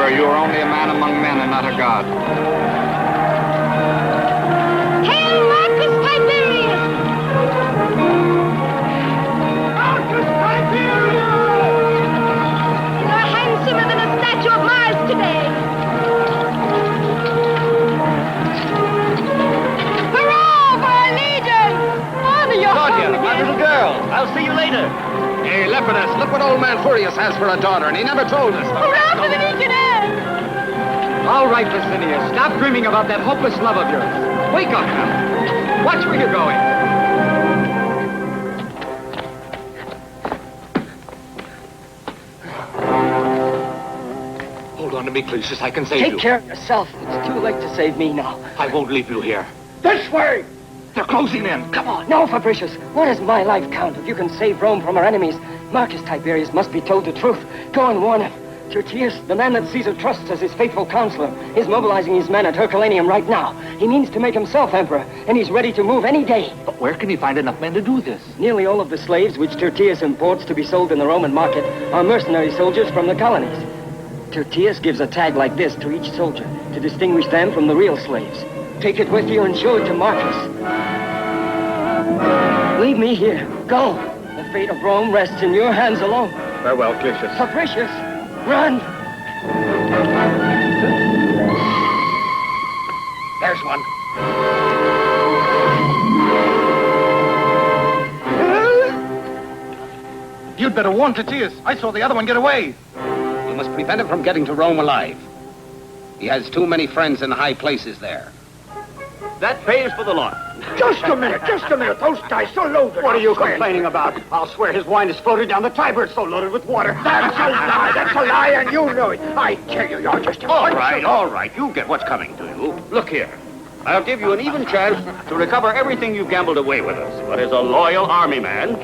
Remember, you are only a man among men and not a god. Hail Marcus Tiberius! Marcus Tiberius! You're handsomer than a statue of Mars today. Hurrah for our leader! Honor your Claudia, home my again. little girl. I'll see you later. Hey, Lepidus, look what old man Furious has for a daughter, and he never told us. Hurrah for the legionnaires! All right, Licinius, stop dreaming about that hopeless love of yours. Wake up now. Watch where you're going. Hold on to me, Clusius. I can save you. Take care of yourself. It's too late to save me now. I won't leave you here. This way! They're closing in. Come on. No, Fabricius. What does my life count if you can save Rome from her enemies? Marcus Tiberius must be told the truth. Go and warn him. Tertius, the man that Caesar trusts as his faithful counselor, is mobilizing his men at Herculaneum right now. He means to make himself emperor, and he's ready to move any day. But where can he find enough men to do this? Nearly all of the slaves which Tertius imports to be sold in the Roman market are mercenary soldiers from the colonies. Tertius gives a tag like this to each soldier to distinguish them from the real slaves. Take it with you and show it to Marcus. Leave me here. Go. The fate of Rome rests in your hands alone. Farewell, Clusius. Fabricius, run! There's one. You'd better warn Tertius. I saw the other one get away. You must prevent him from getting to Rome alive. He has too many friends in high places there. That pays for the lot. Just a minute. Those dice are loaded. What are you complaining about? I'll swear his wine is floated down the Tiber. It's so loaded with water. That's a lie, and you know it. I tell you, you're just a All right. You'll get what's coming to you. Look here. I'll give you an even chance to recover everything you gambled away with us. But as a loyal army man,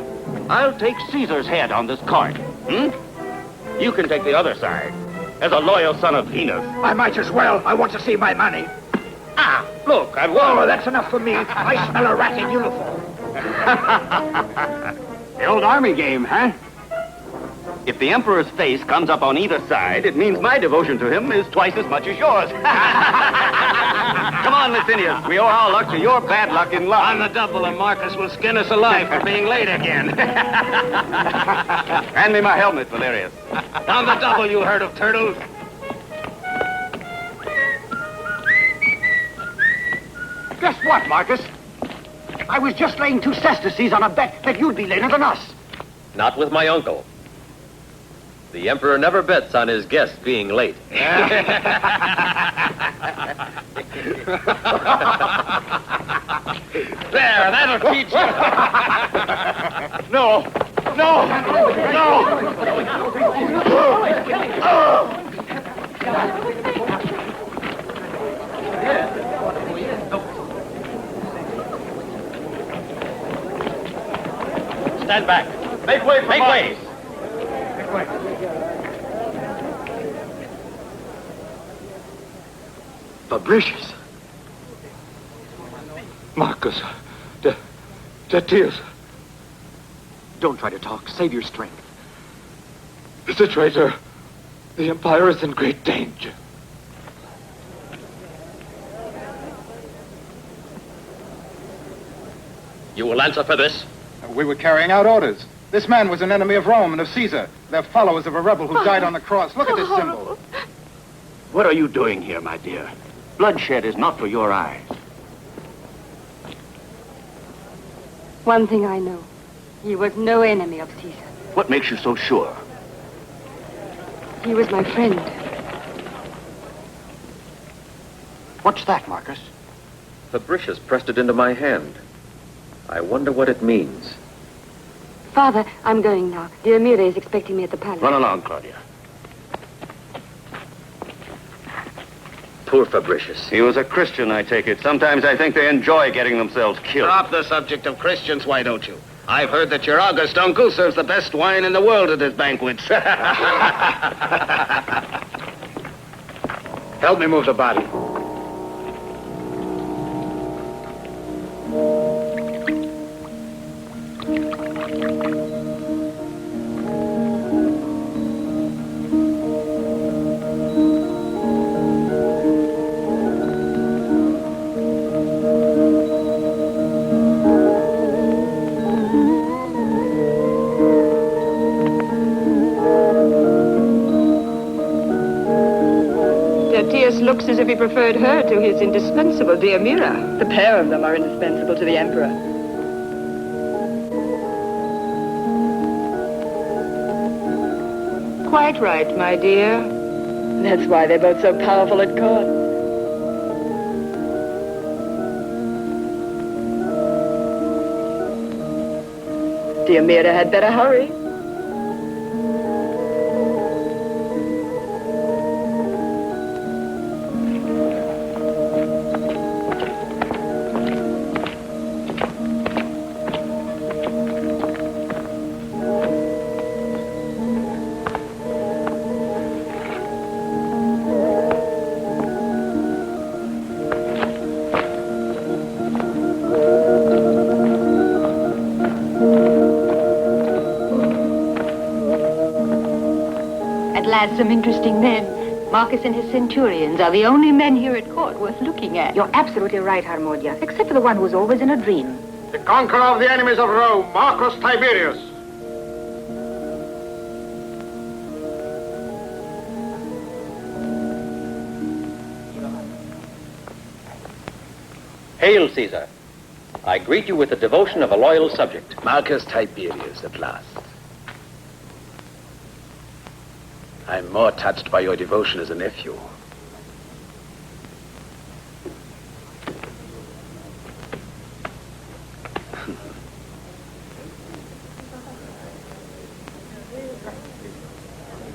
I'll take Caesar's head on this card. You can take the other side. As a loyal son of Venus. I might as well. I want to see my money. Look, I've Oh, won. that's enough for me. I smell a rat in uniform. The old army game, huh? If the Emperor's face comes up on either side, it means my devotion to him is twice as much as yours. Come on, Licinius. We owe our luck to your bad luck in love. On the double, and Marcus will skin us alive for being late again. Hand me my helmet, Valerius. On the double, you herd of turtles. Guess what, Marcus? I was just laying 2 sesterces on a bet that you'd be later than us. Not with my uncle. The Emperor never bets on his guests being late. There, that'll teach you. No. Stand back. Make way for way. Fabricius. Marcus. Tertius. Don't try to talk. Save your strength. It's a traitor. The Empire is in great danger. You will answer for this? We were carrying out orders. This man was an enemy of Rome and of Caesar. They're followers of a rebel who died on the cross. Look at this symbol. What are you doing here, my dear? Bloodshed is not for your eyes. One thing I know. He was no enemy of Caesar. What makes you so sure? He was my friend. What's that, Marcus? Fabricius pressed it into my hand. I wonder what it means. Father, I'm going now. Dear Mira is expecting me at the palace. Run along, Claudia. Poor Fabricius. He was a Christian, I take it. Sometimes I think they enjoy getting themselves killed. Drop the subject of Christians, why don't you? I've heard that your august uncle serves the best wine in the world at his banquets. Help me move the body. looks as if he preferred her to his indispensable Deamira. The pair of them are indispensable to the Emperor. Quite right, my dear. That's why they're both so powerful at court. Deamira had better hurry. Some interesting men. Marcus and his centurions are the only men here at court worth looking at. You're absolutely right, Harmonia, except for the one who's always in a dream. The conqueror of the enemies of Rome, Marcus Tiberius. Hail, Caesar. I greet you with the devotion of a loyal subject. Marcus Tiberius at last. I'm more touched by your devotion as a nephew.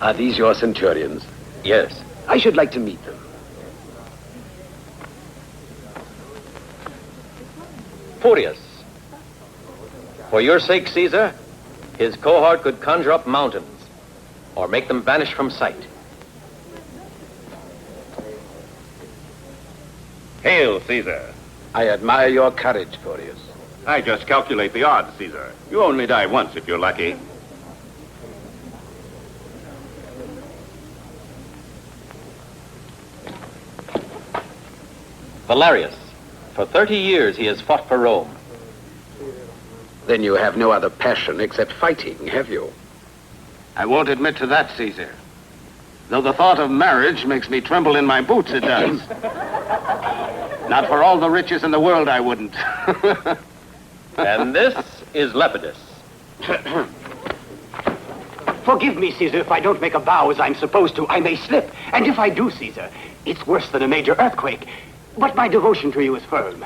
Are these your centurions? Yes. I should like to meet them. Furious. For your sake, Caesar, his cohort could conjure up mountains or make them vanish from sight. Hail, Caesar. I admire your courage, Furious. I just calculate the odds, Caesar. You only die once if you're lucky. Valerius. For 30 years he has fought for Rome. Then you have no other passion except fighting, have you? I won't admit to that, Caesar. Though the thought of marriage makes me tremble in my boots, it does. Not for all the riches in the world, I wouldn't. And this is Lepidus. Forgive me, Caesar, if I don't make a vow as I'm supposed to. I may slip. And if I do, Caesar, it's worse than a major earthquake. But my devotion to you is firm.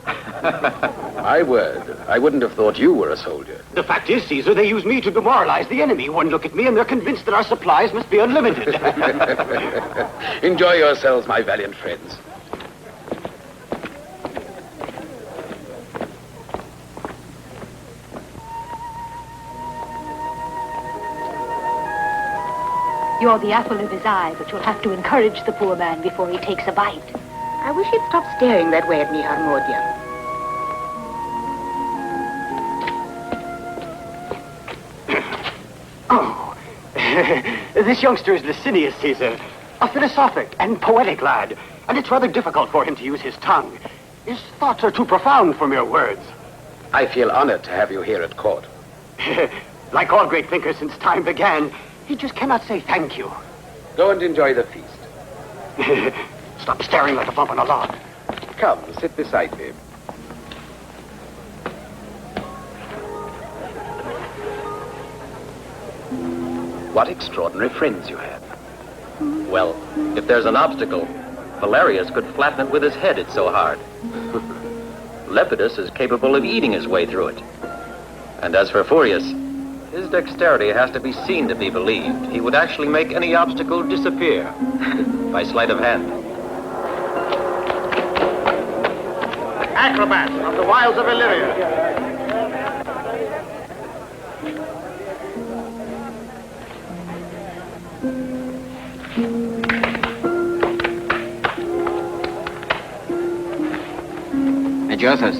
My word, I wouldn't have thought you were a soldier. The fact is, Caesar, they use me to demoralize the enemy. One look at me and they're convinced that our supplies must be unlimited. Enjoy yourselves, my valiant friends. You're the apple of his eye, but you'll have to encourage the poor man before he takes a bite. I wish he'd stop staring that way at me, Harmonia. Oh, this youngster is Licinius, Caesar. A philosophic and poetic lad. And it's rather difficult for him to use his tongue. His thoughts are too profound for mere words. I feel honored to have you here at court. Like all great thinkers since time began, he just cannot say thank you. Go and enjoy the feast. Stop staring like a bump on a log. Come, sit beside me. What extraordinary friends you have. Well, if there's an obstacle, Valerius could flatten it with his head, it's so hard. Lepidus is capable of eating his way through it. And as for Furius, his dexterity has to be seen to be believed. He would actually make any obstacle disappear by sleight of hand. Acrobat of the wilds of Illyria. Joseph,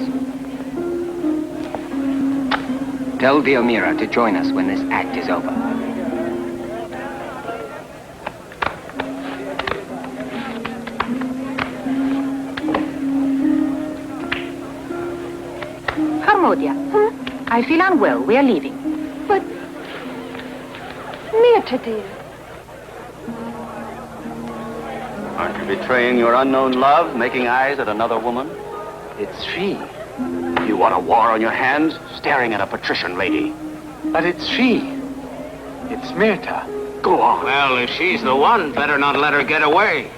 tell Deamira to join us when this act is over. Harmonia, I feel unwell. We are leaving. But, Mirta, dear. Aren't you betraying your unknown love, making eyes at another woman? It's she. You want a war on your hands, staring at a patrician lady. But it's she. It's Myrta. Go on. Well, if she's the one, better not let her get away.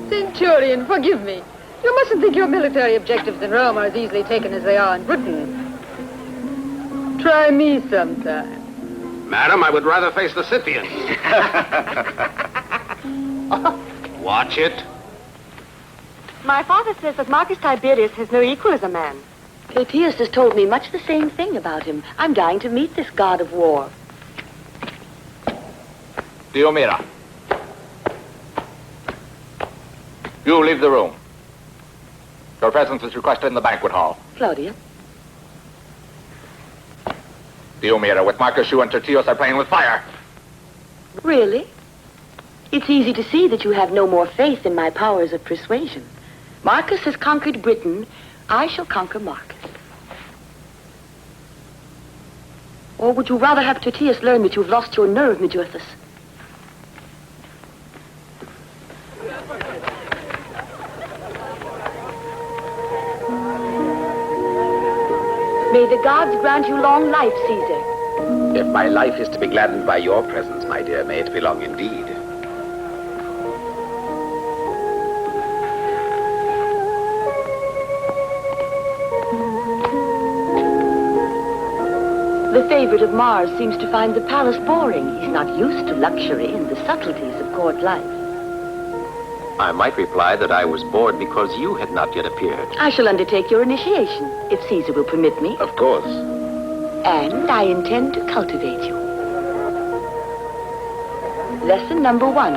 Centurion, forgive me. You mustn't think your military objectives in Rome are as easily taken as they are in Britain. Try me sometime. Madam, I would rather face the Scythians. Watch it. My father says that Marcus Tiberius has no equal as a man. Tyrtaeus has told me much the same thing about him. I'm dying to meet this god of war. Diomira. You leave the room. Your presence is requested in the banquet hall. Claudia? Diomira, with Marcus, you and Tertius are playing with fire. Really? It's easy to see that you have no more faith in my powers of persuasion. Marcus has conquered Britain. I shall conquer Marcus. Or would you rather have Tertius learn that you've lost your nerve, Medeuthus? May the gods grant you long life, Caesar. If my life is to be gladdened by your presence, my dear, may it be long indeed. The favorite of Mars seems to find the palace boring. He's not used to luxury and the subtleties of court life. I might reply that I was bored because you had not yet appeared. I shall undertake your initiation, if Caesar will permit me. Of course. And I intend to cultivate you. Lesson number 1.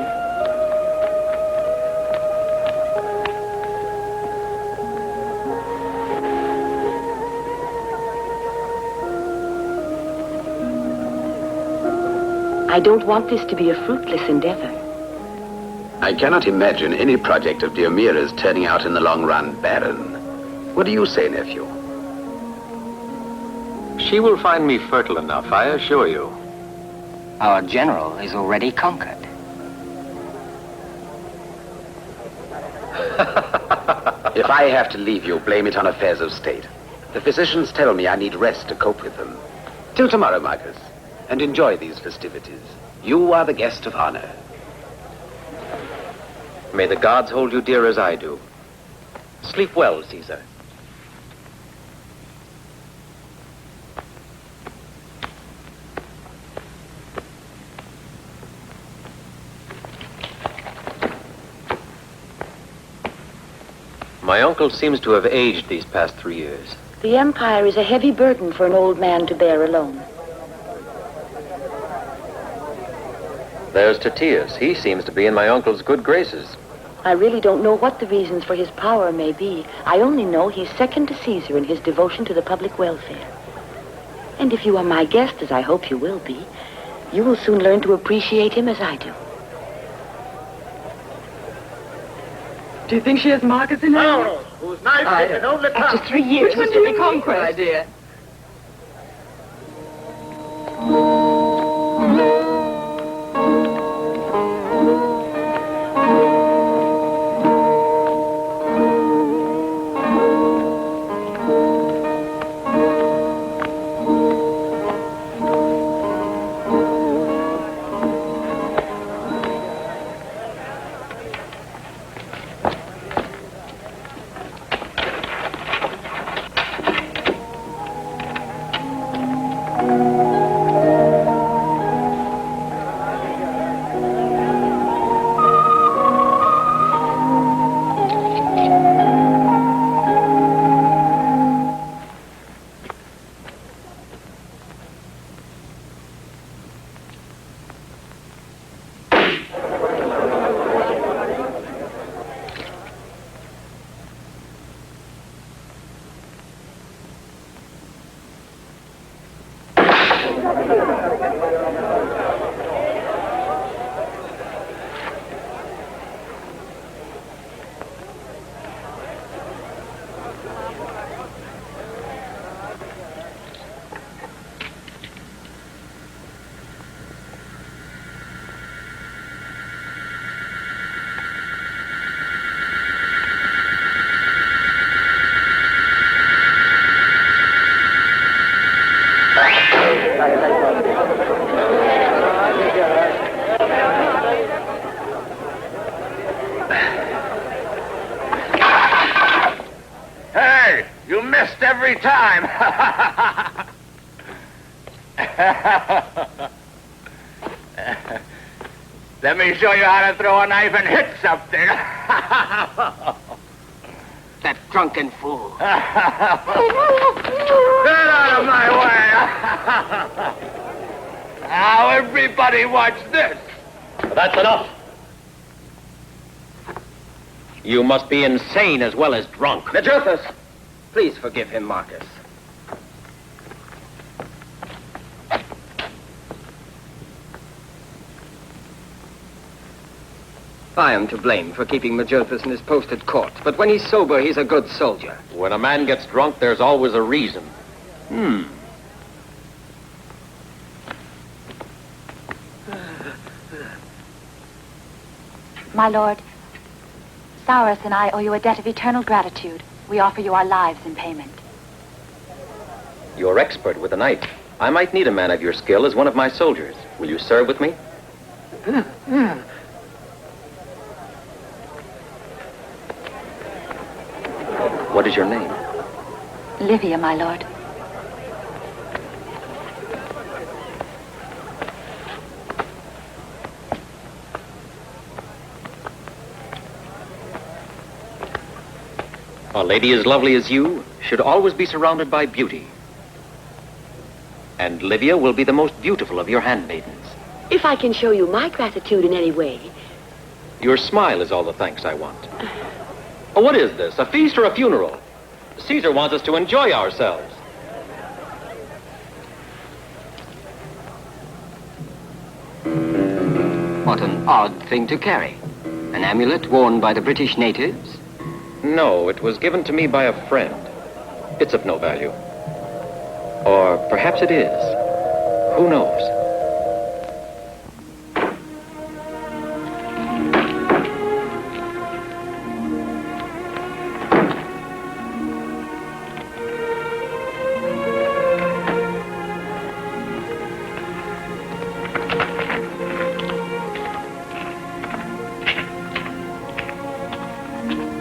I don't want this to be a fruitless endeavor. I cannot imagine any project of Diomira's turning out in the long run barren. What do you say, nephew? She will find me fertile enough, I assure you. Our general is already conquered. If I have to leave you, blame it on affairs of state. The physicians tell me I need rest to cope with them. Till tomorrow, Marcus, and enjoy these festivities. You are the guest of honor. May the gods hold you dear as I do. Sleep well, Caesar. My uncle seems to have aged these past 3 years. The empire is a heavy burden for an old man to bear alone. There's Tertius. He seems to be in my uncle's good graces. I really don't know what the reasons for his power may be. I only know he's second to Caesar in his devotion to the public welfare. And if you are my guest, as I hope you will be, you will soon learn to appreciate him as I do. Do you think she has Marcus in her? No, whose knife can only come. After 3 years, Which one Mr. do you Conquest, dear. Hey, you missed every time. Let me show you how to throw a knife and hit something. That drunken fool. Get out of my way. Now, everybody watch this. That's enough. You must be insane as well as drunk. Medjothus, please forgive him, Marcus. I am to blame for keeping Medjothus in his post at court, but when he's sober, he's a good soldier. When a man gets drunk, there's always a reason. My lord, Saurus and I owe you a debt of eternal gratitude. We offer you our lives in payment. You're expert with a knife. I might need a man of your skill as one of my soldiers. Will you serve with me? What is your name? Livia, my lord. A lady as lovely as you should always be surrounded by beauty. And Livia will be the most beautiful of your handmaidens. If I can show you my gratitude in any way. Your smile is all the thanks I want. Oh, what is this, a feast or a funeral? Caesar wants us to enjoy ourselves. What an odd thing to carry. An amulet worn by the British natives? No, it was given to me by a friend. It's of no value. Or perhaps it is. Who knows?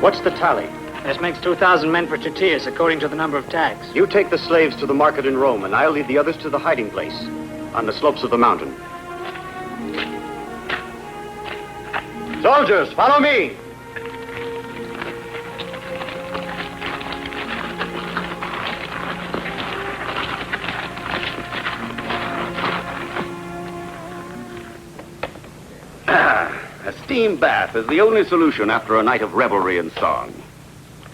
What's the tally? This makes 2,000 men for Tyrtaeus, according to the number of tags. You take the slaves to the market in Rome, and I'll lead the others to the hiding place on the slopes of the mountain. Soldiers, follow me! A steam bath is the only solution after a night of revelry and song.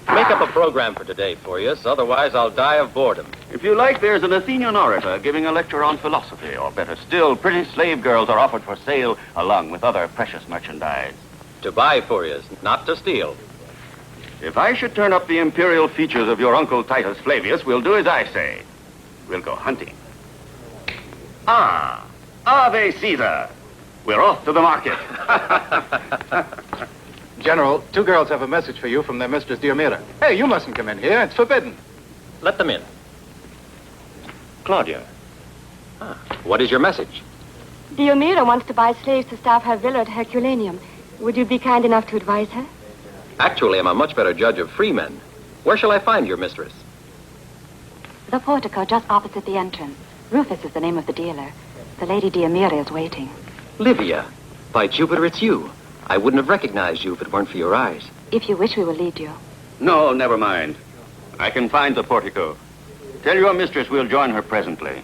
Make up a program for today, Furious, otherwise I'll die of boredom. If you like, there's an Athenian orator giving a lecture on philosophy, or better still, pretty slave girls are offered for sale along with other precious merchandise. To buy, Furious, not to steal. If I should turn up the imperial features of your uncle Titus Flavius, we'll do as I say. We'll go hunting. Ah, Ave Caesar. We're off to the market. General, two girls have a message for you from their mistress, Diomira. Hey, you mustn't come in here. It's forbidden. Let them in. Claudia. What is your message? Diomira wants to buy slaves to staff her villa at Herculaneum. Would you be kind enough to advise her? Actually, I'm a much better judge of free men. Where shall I find your mistress? The portico just opposite the entrance. Rufus is the name of the dealer. The Lady Diomira is waiting. Livia. By Jupiter, it's you. I wouldn't have recognized you if it weren't for your eyes. If you wish, we will lead you. No, never mind. I can find the portico. Tell your mistress we'll join her presently.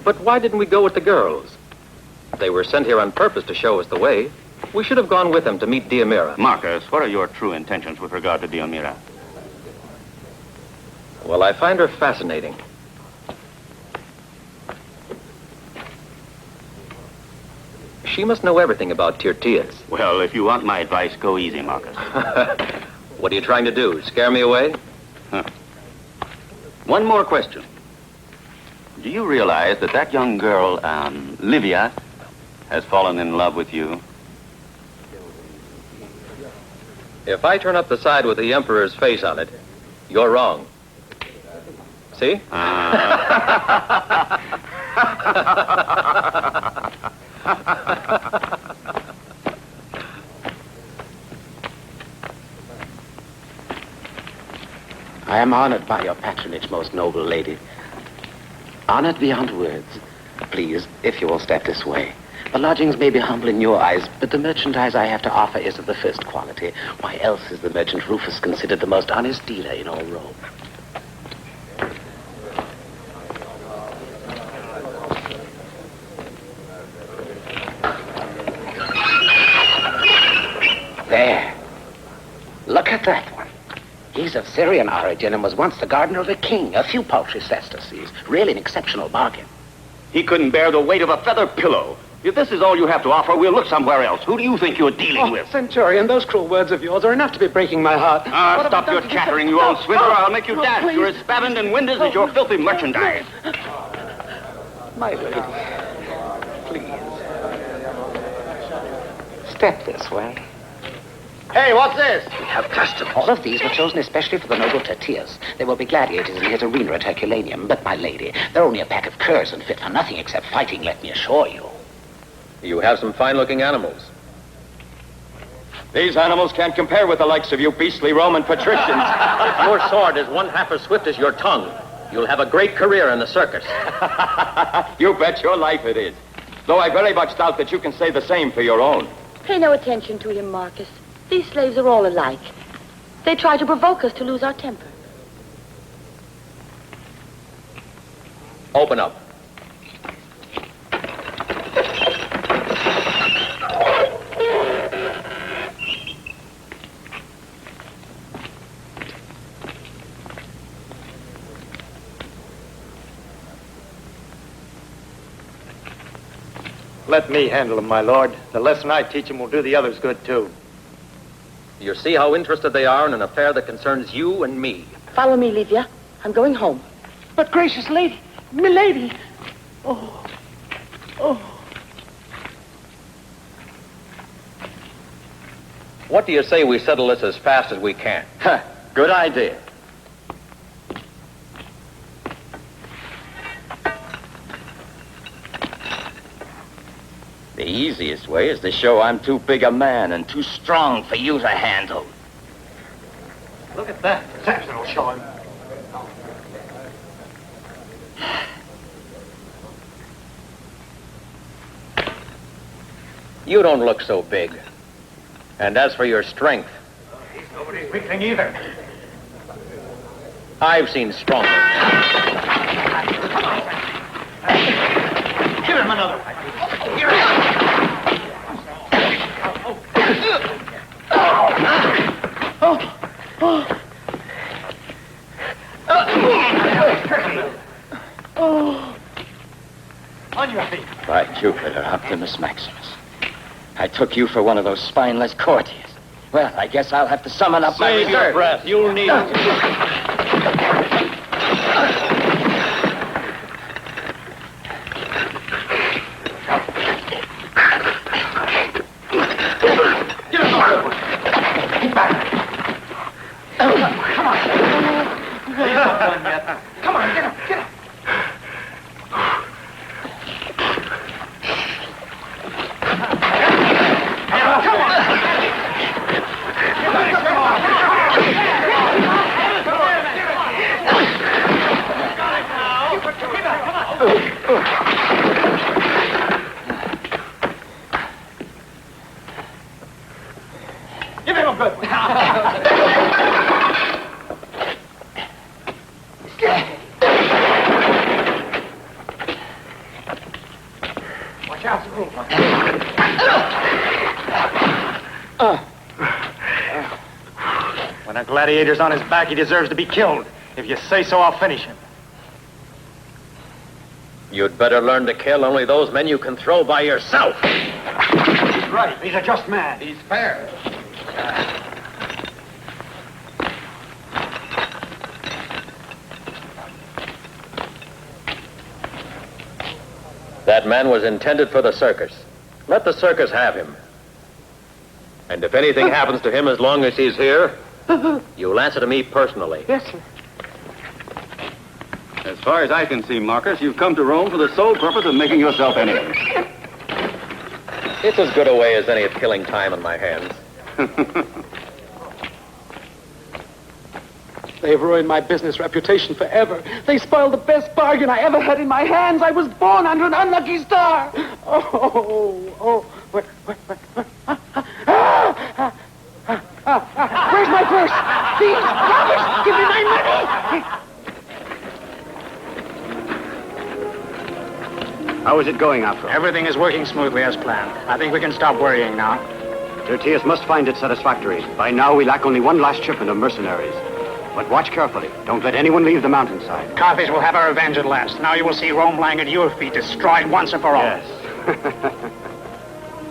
But why didn't we go with the girls? They were sent here on purpose to show us the way. We should have gone with them to meet Diomira. Marcus, what are your true intentions with regard to Diomira? Well, I find her fascinating. She must know everything about Tyrtaeus. Well, if you want my advice, go easy, Marcus. What are you trying to do? Scare me away? Huh. One more question. Do you realize that that young girl, Livia, has fallen in love with you? If I turn up the side with the Emperor's face on it, you're wrong. see? I am honored by your patronage, most noble lady. Honored beyond words. Please, if you will step this way. The lodgings may be humble in your eyes, but the merchandise I have to offer is of the first quality. Why else is the merchant Rufus considered the most honest dealer in all Rome? There. Look at that one. He's of Syrian origin and was once the gardener of a king. A few paltry sesterces. Really an exceptional bargain. He couldn't bear the weight of a feather pillow. If this is all you have to offer, we'll look somewhere else. Who do you think you're dealing with? Centurion, those cruel words of yours are enough to be breaking my heart. Stop your chattering, you old swindler. I'll make you dance. Please. You're as spavined and winded as your filthy merchandise. My lady, please. Step this way. Hey, what's this? We have customers. All of these were chosen especially for the noble Tertius. They will be gladiators in his arena at Herculaneum. But, my lady, they're only a pack of curs and fit for nothing except fighting, let me assure you. You have some fine-looking animals. These animals can't compare with the likes of you beastly Roman patricians. If your sword is one half as swift as your tongue, you'll have a great career in the circus. You bet your life it is. Though I very much doubt that you can say the same for your own. Pay no attention to him, Marcus. These slaves are all alike. They try to provoke us to lose our temper. Open up. Let me handle him, my lord. The lesson I teach him will do the others good, too. You see how interested they are in an affair that concerns you and me. Follow me, Livia. I'm going home. But gracious lady, milady. What do you say we settle this as fast as we can? Good idea. The easiest way is to show I'm too big a man and too strong for you to handle. Look at that. Samson will show him. You don't look so big. And as for your strength, He's nobody's weakling either. I've seen stronger. Give him another. On your feet. By Jupiter, Optimus Maximus. I took you for one of those spineless courtiers. Well, I guess I'll have to summon up my Save your reserve. breath. You'll need it. Come on, get up, get up. Give him a good one. Watch out, the room. When a gladiator's on his back, he deserves to be killed. If you say so, I'll finish him. You'd better learn to kill only those men you can throw by yourself. He's right. He's a just man. He's fair. That man was intended for the circus. Let the circus have him. And if anything happens to him as long as he's here, you'll answer to me personally. Yes, sir. As far as I can see, Marcus, you've come to Rome for the sole purpose of making yourself enemies. It's as good a way as any of killing time on my hands. They've ruined my business reputation forever. They spoiled the best bargain I ever had in my hands. I was born under an unlucky star. Where's my purse? Thieves! Robbers! Give me my money! How is it going, Afro? Everything is working smoothly as planned. I think we can stop worrying now. Tertius must find it satisfactory. By now, we lack only one last shipment of mercenaries. But watch carefully. Don't let anyone leave the mountainside. Carthage will have our revenge at last. Now you will see Rome lying at your feet, destroyed once and for all. Yes.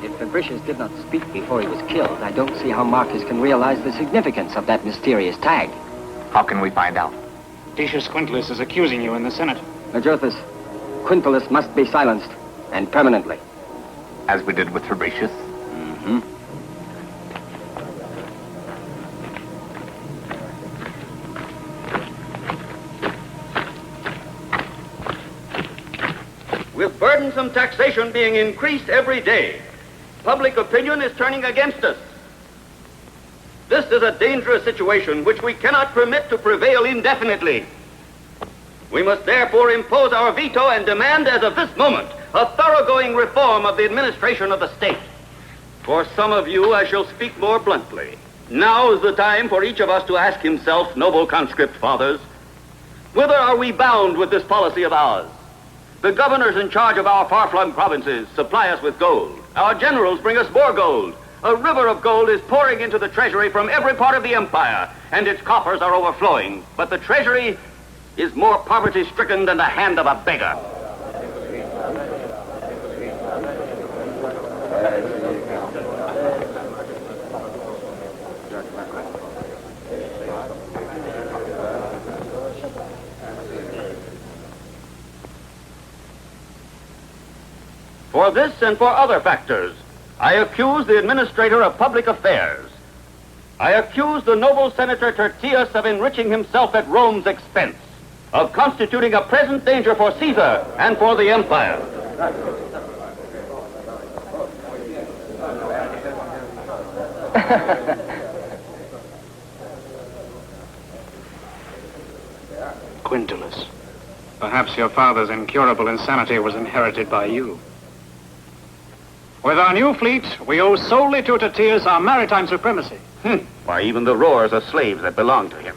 If Fabricius did not speak before he was killed, I don't see how Marcus can realize the significance of that mysterious tag. How can we find out? Decius Quintillus is accusing you in the Senate. Majorthus, Quintillus must be silenced, and permanently. As we did with Fabricius? Mm-hmm. With burdensome taxation being increased every day, public opinion is turning against us. This is a dangerous situation which we cannot permit to prevail indefinitely. We must therefore impose our veto and demand as of this moment a thoroughgoing reform of the administration of the state. For some of you, I shall speak more bluntly. Now is the time for each of us to ask himself, noble conscript fathers, whither are we bound with this policy of ours? The governors in charge of our far-flung provinces supply us with gold. Our generals bring us more gold. A river of gold is pouring into the treasury from every part of the empire, and its coffers are overflowing. But the treasury is more poverty-stricken than the hand of a beggar. For this and for other factors, I accuse the administrator of public affairs. I accuse the noble Senator Tertius of enriching himself at Rome's expense, of constituting a present danger for Caesar and for the empire. Quintillus, perhaps your father's incurable insanity was inherited by you. With our new fleet, we owe solely to Tertius our maritime supremacy. Why, even the rowers are slaves that belong to him.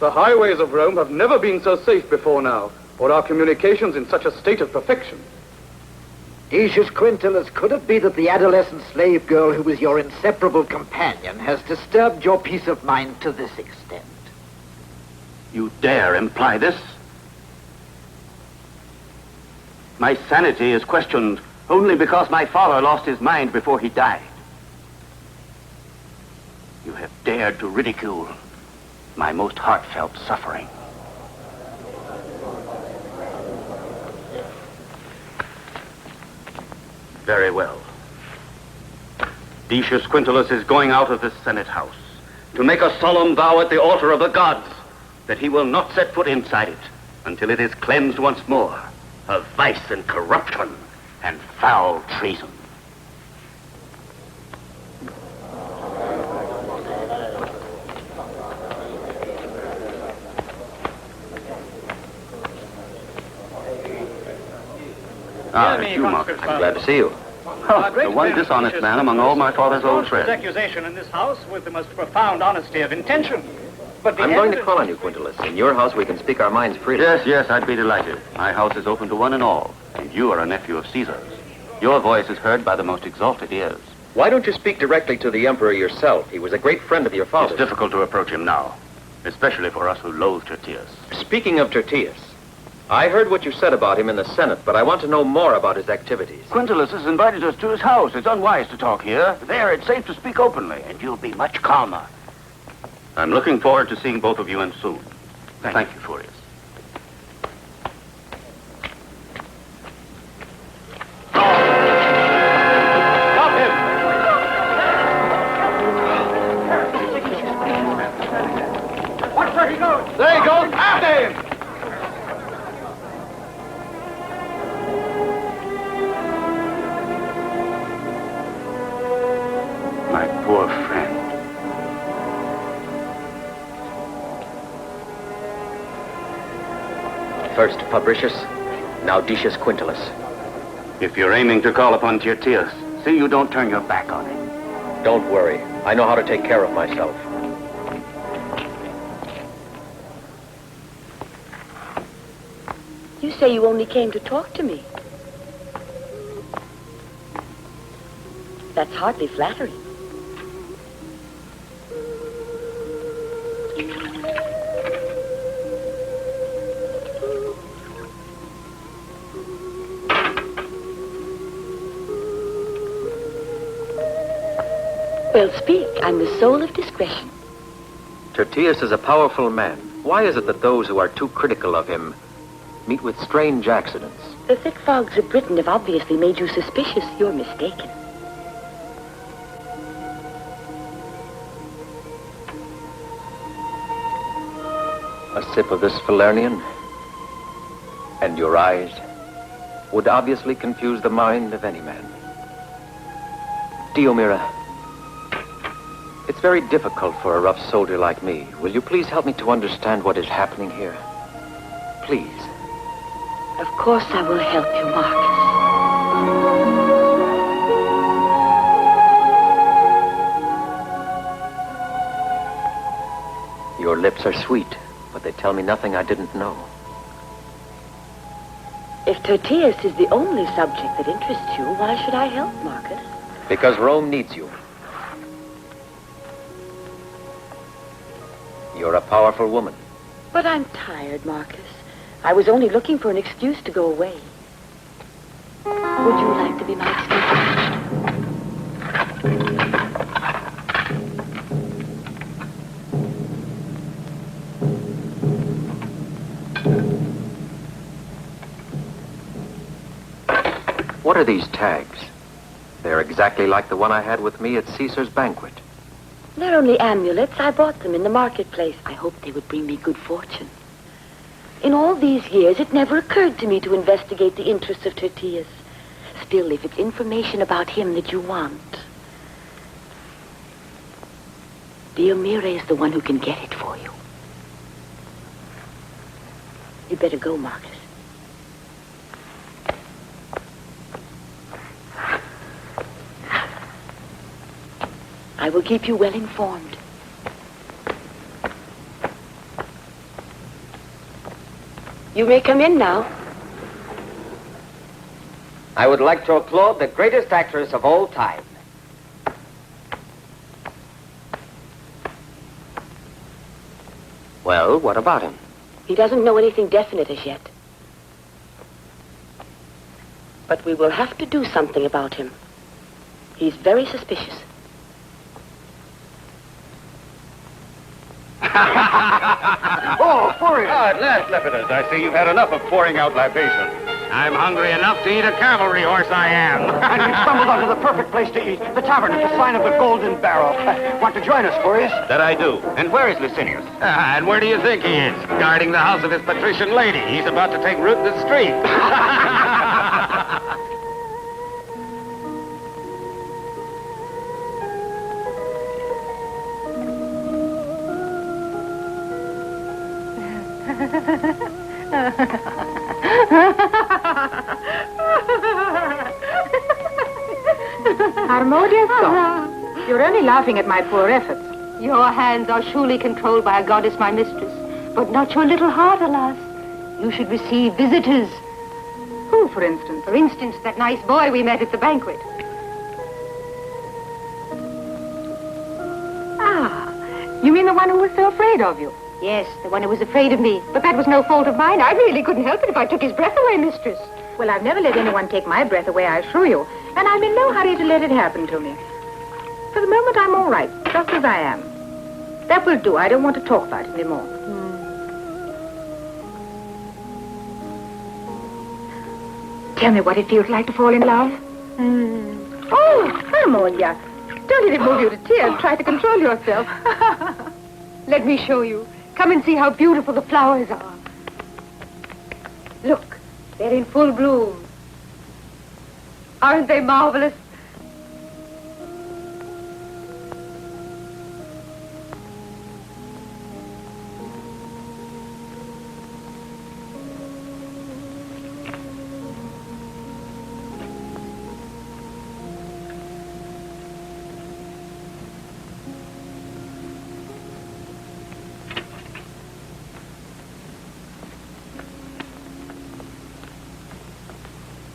The highways of Rome have never been so safe before now, or our communications in such a state of perfection. Decius Quintillus, could it be that the adolescent slave girl who was your inseparable companion has disturbed your peace of mind to this extent? You dare imply this? My sanity is questioned only because my father lost his mind before he died. You have dared to ridicule my most heartfelt suffering. Very well. Decius Quintillus is going out of this Senate house to make a solemn vow at the altar of the gods that he will not set foot inside it until it is cleansed once more of vice and corruption and foul treason. It's you, Marcus. I'm glad to see you. The one dishonest man among all my father's old His friends. accusation in this house with the most profound honesty of intention. But the I'm going to evidence- call on you, Quintillus. In your house, we can speak our minds freely. Yes, I'd be delighted. My house is open to one and all, and you are a nephew of Caesar's. Your voice is heard by the most exalted ears. Why don't you speak directly to the Emperor yourself? He was a great friend of your father's. It's difficult to approach him now, especially for us who loathe Tertius. Speaking of Tertius, I heard what you said about him in the Senate, but I want to know more about his activities. Quintillus has invited us to his house. It's unwise to talk here. There, it's safe to speak openly, and you'll be much calmer. I'm looking forward to seeing both of you and soon. Thank you, Furius. Stop him! Watch where he goes! There he goes! After him! First Fabricius, now Decius Quintillus. If you're aiming to call upon Tyrtaeus, see you don't turn your back on him. Don't worry. I know how to take care of myself. You say you only came to talk to me. That's hardly flattering. Well, speak. I'm the soul of discretion. Tyrtaeus is a powerful man. Why is it that those who are too critical of him meet with strange accidents? The thick fogs of Britain have obviously made you suspicious. You're mistaken. A sip of this Falernian, and your eyes would obviously confuse the mind of any man. Diomira, it's very difficult for a rough soldier like me. Will you please help me to understand what is happening here? Please. Of course I will help you, Marcus. Your lips are sweet, but they tell me nothing I didn't know. If Tyrtaeus is the only subject that interests you, why should I help, Marcus? Because Rome needs you. You're a powerful woman. But I'm tired, Marcus. I was only looking for an excuse to go away. Would you like to be my excuse? What are these tags? They're exactly like the one I had with me at Caesar's banquet. They're only amulets. I bought them in the marketplace. I hoped they would bring me good fortune. In all these years, it never occurred to me to investigate the interests of Tyrtaeus. Still, if it's information about him that you want, Diomira is the one who can get it for you. You better go, Marcus. I will keep you well informed. You may come in now. I would like to applaud the greatest actress of all time. Well, what about him? He doesn't know anything definite as yet. But we will have to do something about him. He's very suspicious. Oh, Furious! At last, Lepidus, I see you've had enough of pouring out libation. I'm hungry enough to eat a cavalry horse, I am. And you stumbled onto the perfect place to eat, the tavern at the sign of the Golden Barrel. Want to join us, Furious? That I do. And where is Licinius? And where do you think he is? Guarding the house of his patrician lady. He's about to take root in the street. Harmodious song. You're only laughing at my poor efforts. Your hands are surely controlled by a goddess, my mistress, but not your little heart, alas. You should receive visitors. Who, for instance? For instance, that nice boy we met at the banquet. Ah, you mean the one who was so afraid of you? Yes, the one who was afraid of me. But that was no fault of mine. I really couldn't help it if I took his breath away, mistress. Well, I've never let anyone take my breath away, I assure you. And I'm in no hurry to let it happen to me. For the moment, I'm all right, just as I am. That will do. I don't want to talk about it anymore. Tell me what it feels like to fall in love. Oh, Harmonia. Don't let it move you to tears. Try to control yourself. Let me show you. Come and see how beautiful the flowers are. Look, they're in full bloom. Aren't they marvelous?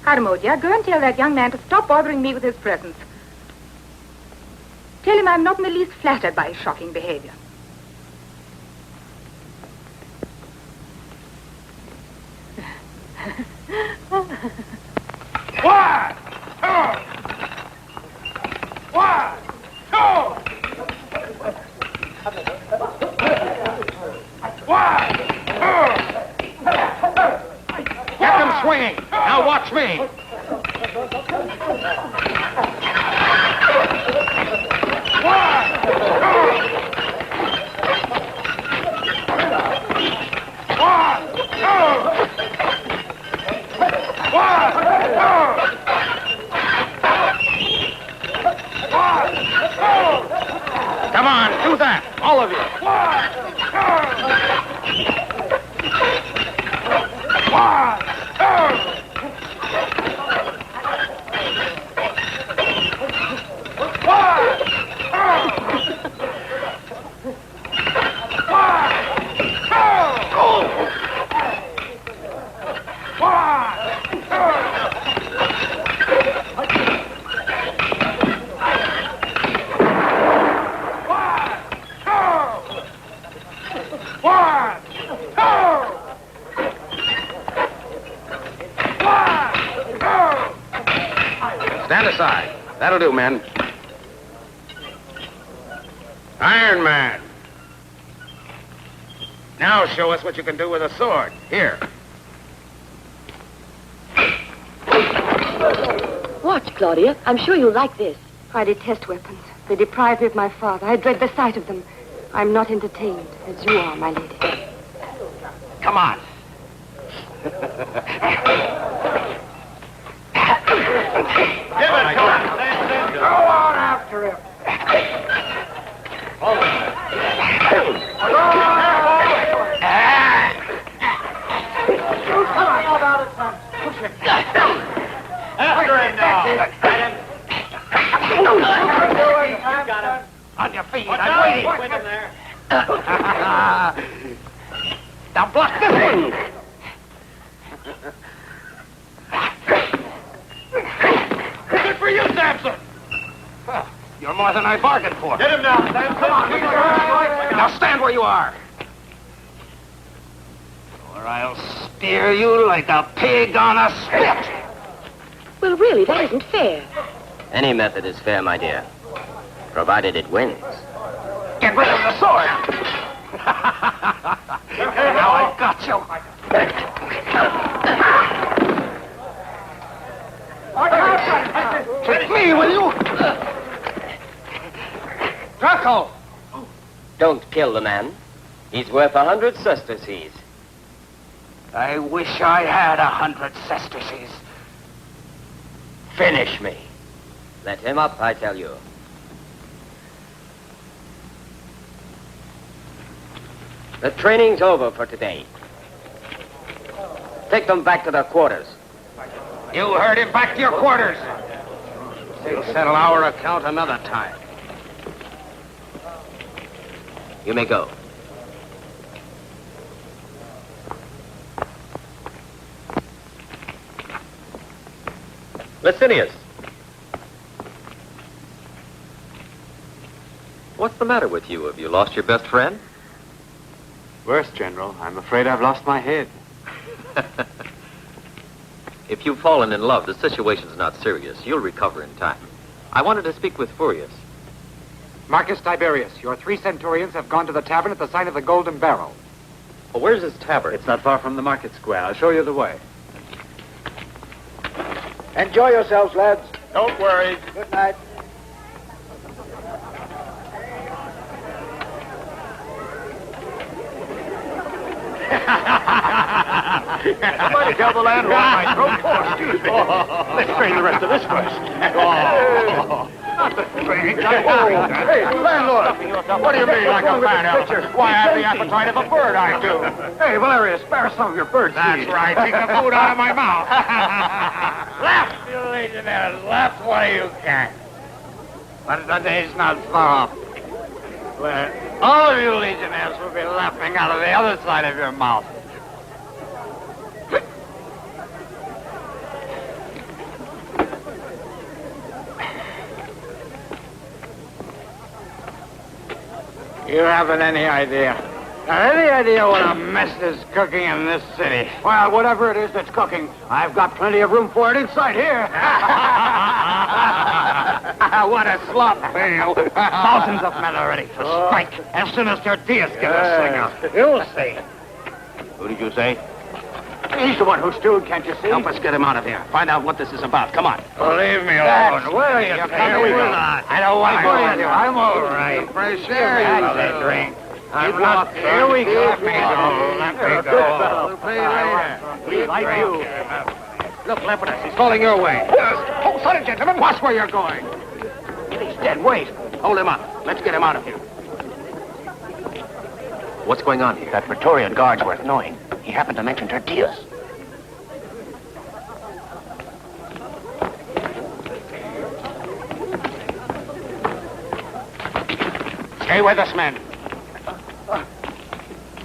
Harmonia, go and tell that young man to stop bothering me with his presence. Tell him I'm not in the least flattered by his shocking behavior. One, two. One, two. One, two. Get them swinging. Now watch me. Come on, do that, all of you. Stand aside. That'll do, men. Iron Man. Now show us what you can do with a sword. Here. Watch, Claudia. I'm sure you'll like this. I detest weapons. They deprive me of my father. I dread the sight of them. I'm not entertained, as you are, my lady. Come on. Give it to him. Go on after him. Come on, hold out his hand. Push him. After him now. Got him. On your feet. I'm waiting. With him there. Now block this one. Good for you, Samson. You're more than I bargained for. Get him now, Sam. Come on. Now stand where you are. Or I'll spear you like a pig on a spit. Well, really, that isn't fair. Any method is fair, my dear, provided it wins. Get rid of the sword. Now I've got you. Take me, will you? Draco! Don't kill the man. He's worth 100 sesterces. I wish I had 100 sesterces. Finish me. Let him up, I tell you. The training's over for today. Take them back to their quarters. You heard him. Back to your quarters. We'll settle our account another time. You may go. Licinius. What's the matter with you? Have you lost your best friend? Worse, General. I'm afraid I've lost my head. If you've fallen in love, the situation's not serious. You'll recover in time. I wanted to speak with Furius. Marcus Tiberius, your 3 centurions have gone to the tavern at the sign of the Golden Barrel. Well, where's this tavern? It's not far from the market square. I'll show you the way. Enjoy yourselves, lads. Don't worry. Good night. Somebody tell the landlord my throat. Oh, excuse me. Let's train the rest of this first. Not the strange. Hey, landlord. What do you mean like a fat elephant? Why, I have the appetite of a bird, I do. Hey, Valerius, spare some of your bird seed. That's right. Take the food out of my mouth. Left, you legionnaires. Left while you can. But the day's not far off where all of you legionnaires will be laughing out of the other side of your mouth. You haven't any idea. Any idea what a mess is cooking in this city? Well, whatever it is that's cooking, I've got plenty of room for it inside here. What a slop pail. Thousands of men are ready to strike as soon as Tertius gets a slinger. You'll see. Who did you say? He's the one who stewed, can't you see? Help us get him out of here. Find out what this is about. Come on. Leave me alone. Will you? Here we go. I don't want to go with you. I'm all right. Fresh air. Have a drink. I'm not. Here we go. Let me go. Let me go. We'll pay later. We like you. Look, Lepidus, he's falling your way. Hold on, gentlemen. Watch where you're going. He's dead. Wait. Hold him up. Let's get him out of here. What's going on here? That Praetorian guard's worth knowing. He happened to mention Tertius. Stay with us, men.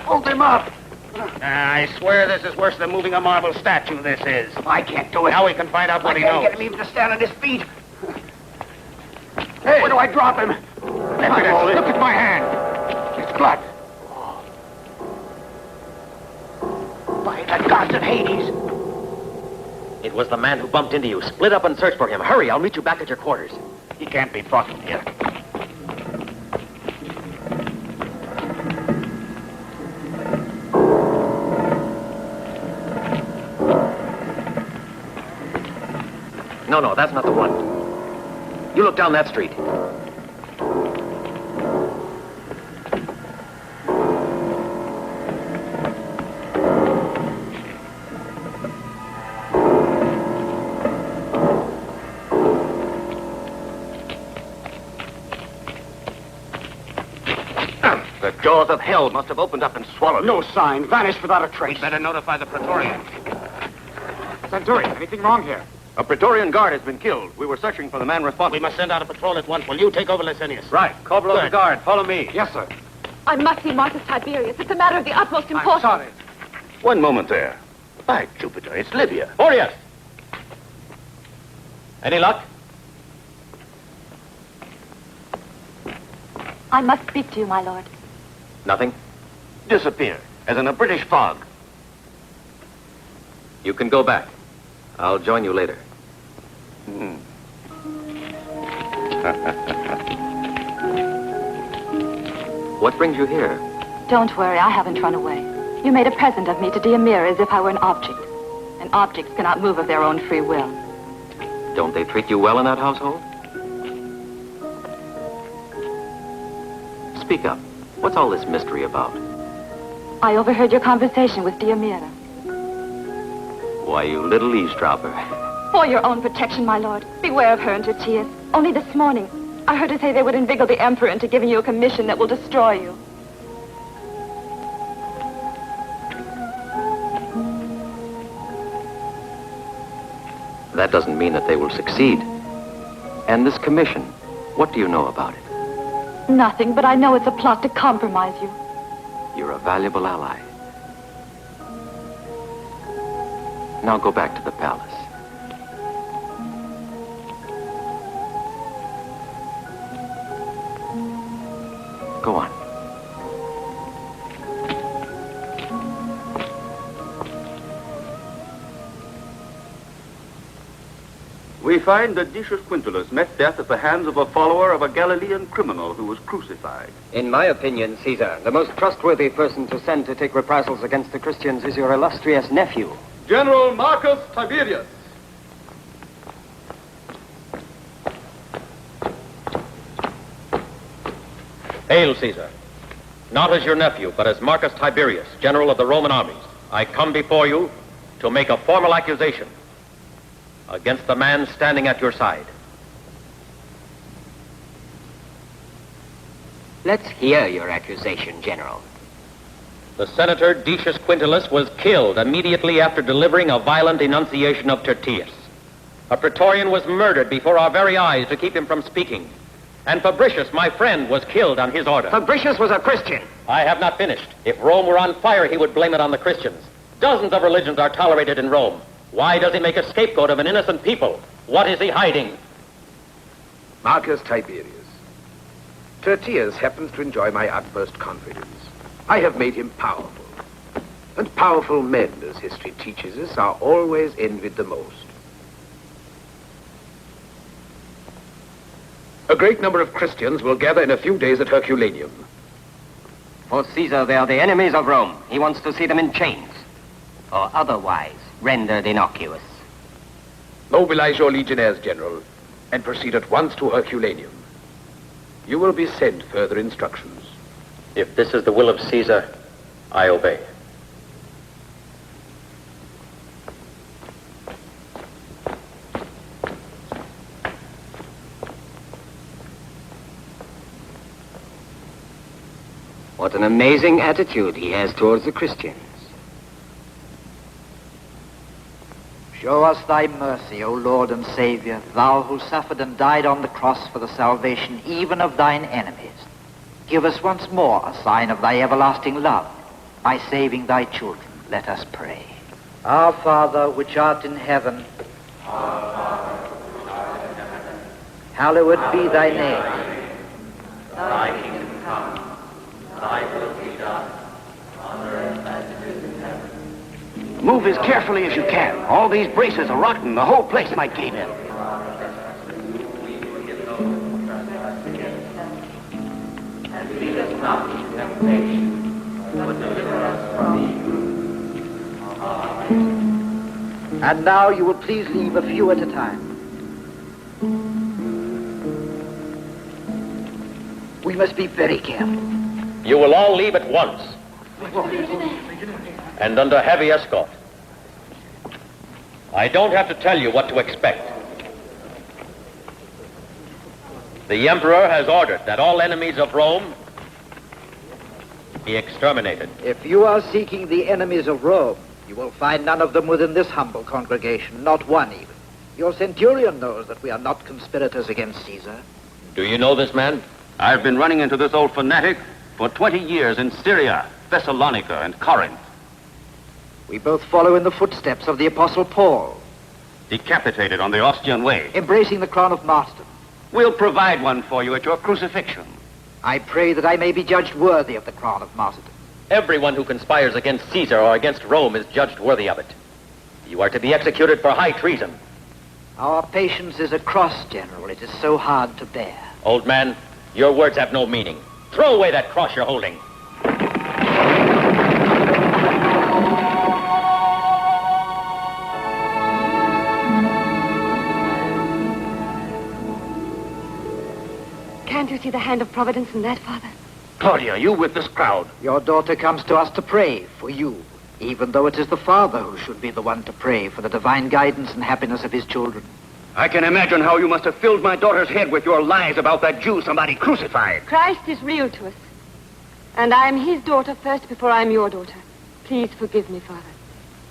Hold him up. I swear this is worse than moving a marble statue, this is. I can't do it. Now we can find out what he knows. I can't get him even to stand on his feet. Hey, where do I drop him? Lepidus, look at my hand. It's blood. By the gods of Hades. It was the man who bumped into you. Split up and search for him. Hurry, I'll meet you back at your quarters. He can't be brought here. No, that's not the one. You look down that street. The jaws of hell must have opened up and swallowed. No sign. Vanished without a trace. We'd better notify the Praetorians. Centurion, anything wrong here? A Praetorian guard has been killed. We were searching for the man responsible. We must send out a patrol at once. Will you take over, Licinius? Right. Corporal of the guard, follow me. Yes, sir. I must see Marcus Tiberius. It's a matter of the utmost importance. I'm sorry. One moment there. By Jupiter, it's Livia. Furious! Any luck? I must speak to you, my lord. Nothing? Disappeared, as in a British fog. You can go back. I'll join you later. What brings you here? Don't worry, I haven't run away. You made a present of me to Deamira as if I were an object. And objects cannot move of their own free will. Don't they treat you well in that household? Speak up. What's all this mystery about? I overheard your conversation with Deamira. Why, you little eavesdropper. For your own protection, my lord. Beware of her and Tertius. Only this morning, I heard her say they would inveigle the Emperor into giving you a commission that will destroy you. That doesn't mean that they will succeed. And this commission, what do you know about it? Nothing, but I know it's a plot to compromise you. You're a valuable ally. Now go back to the palace. Go on. We find that Decius Quintulus met death at the hands of a follower of a Galilean criminal who was crucified. In my opinion, Caesar, the most trustworthy person to send to take reprisals against the Christians is your illustrious nephew. General Marcus Tiberius. Hail, Caesar. Not as your nephew, but as Marcus Tiberius, general of the Roman armies, I come before you to make a formal accusation against the man standing at your side. Let's hear your accusation, General. The senator Decius Quintulus was killed immediately after delivering a violent denunciation of Tertius. A Praetorian was murdered before our very eyes to keep him from speaking. And Fabricius, my friend, was killed on his order. Fabricius was a Christian. I have not finished. If Rome were on fire, he would blame it on the Christians. Dozens of religions are tolerated in Rome. Why does he make a scapegoat of an innocent people? What is he hiding? Marcus Tiberius, Tertius happens to enjoy my utmost confidence. I have made him powerful. And powerful men, as history teaches us, are always envied the most. A great number of Christians will gather in a few days at Herculaneum. For Caesar, they are the enemies of Rome. He wants to see them in chains, or otherwise rendered innocuous. Mobilize your legionnaires, General, and proceed at once to Herculaneum. You will be sent further instructions. If this is the will of Caesar, I obey. What an amazing attitude he has towards the Christians. Show us thy mercy, O Lord and Savior, thou who suffered and died on the cross for the salvation even of thine enemies. Give us once more a sign of thy everlasting love. By saving thy children, let us pray. Our Father, which art in heaven, hallowed be thy name. Thy kingdom come, thy will be done, on earth as it is in heaven. Move as carefully as you can. All these braces are rotten. The whole place might cave in. And lead us not into temptation, but deliver us from evil. Amen. And now you will please leave a few at a time. We must be very careful. You will all leave at once, and under heavy escort. I don't have to tell you what to expect. The Emperor has ordered that all enemies of Rome be exterminated. If you are seeking the enemies of Rome, you will find none of them within this humble congregation, not one even. Your centurion knows that we are not conspirators against Caesar. Do you know this man? I've been running into this old fanatic for 20 years in Syria, Thessalonica, and Corinth. We both follow in the footsteps of the Apostle Paul, Decapitated on the Ostian Way. embracing the crown of martyrdom. We'll provide one for you at your crucifixion. I pray that I may be judged worthy of the crown of martyrdom. Everyone who conspires against Caesar or against Rome is judged worthy of it. You are to be executed for high treason. Our patience is a cross, General. It is so hard to bear. Old man, your words have no meaning. Throw away that cross you're holding. Can't you see the hand of Providence in that, Father? Claudia, you with this crowd. Your daughter comes to us to pray for you, even though it is the father who should be the one to pray for the divine guidance and happiness of his children. I can imagine how you must have filled my daughter's head with your lies about that Jew somebody crucified. Christ is real to us. And I am his daughter first before I am your daughter. Please forgive me, Father.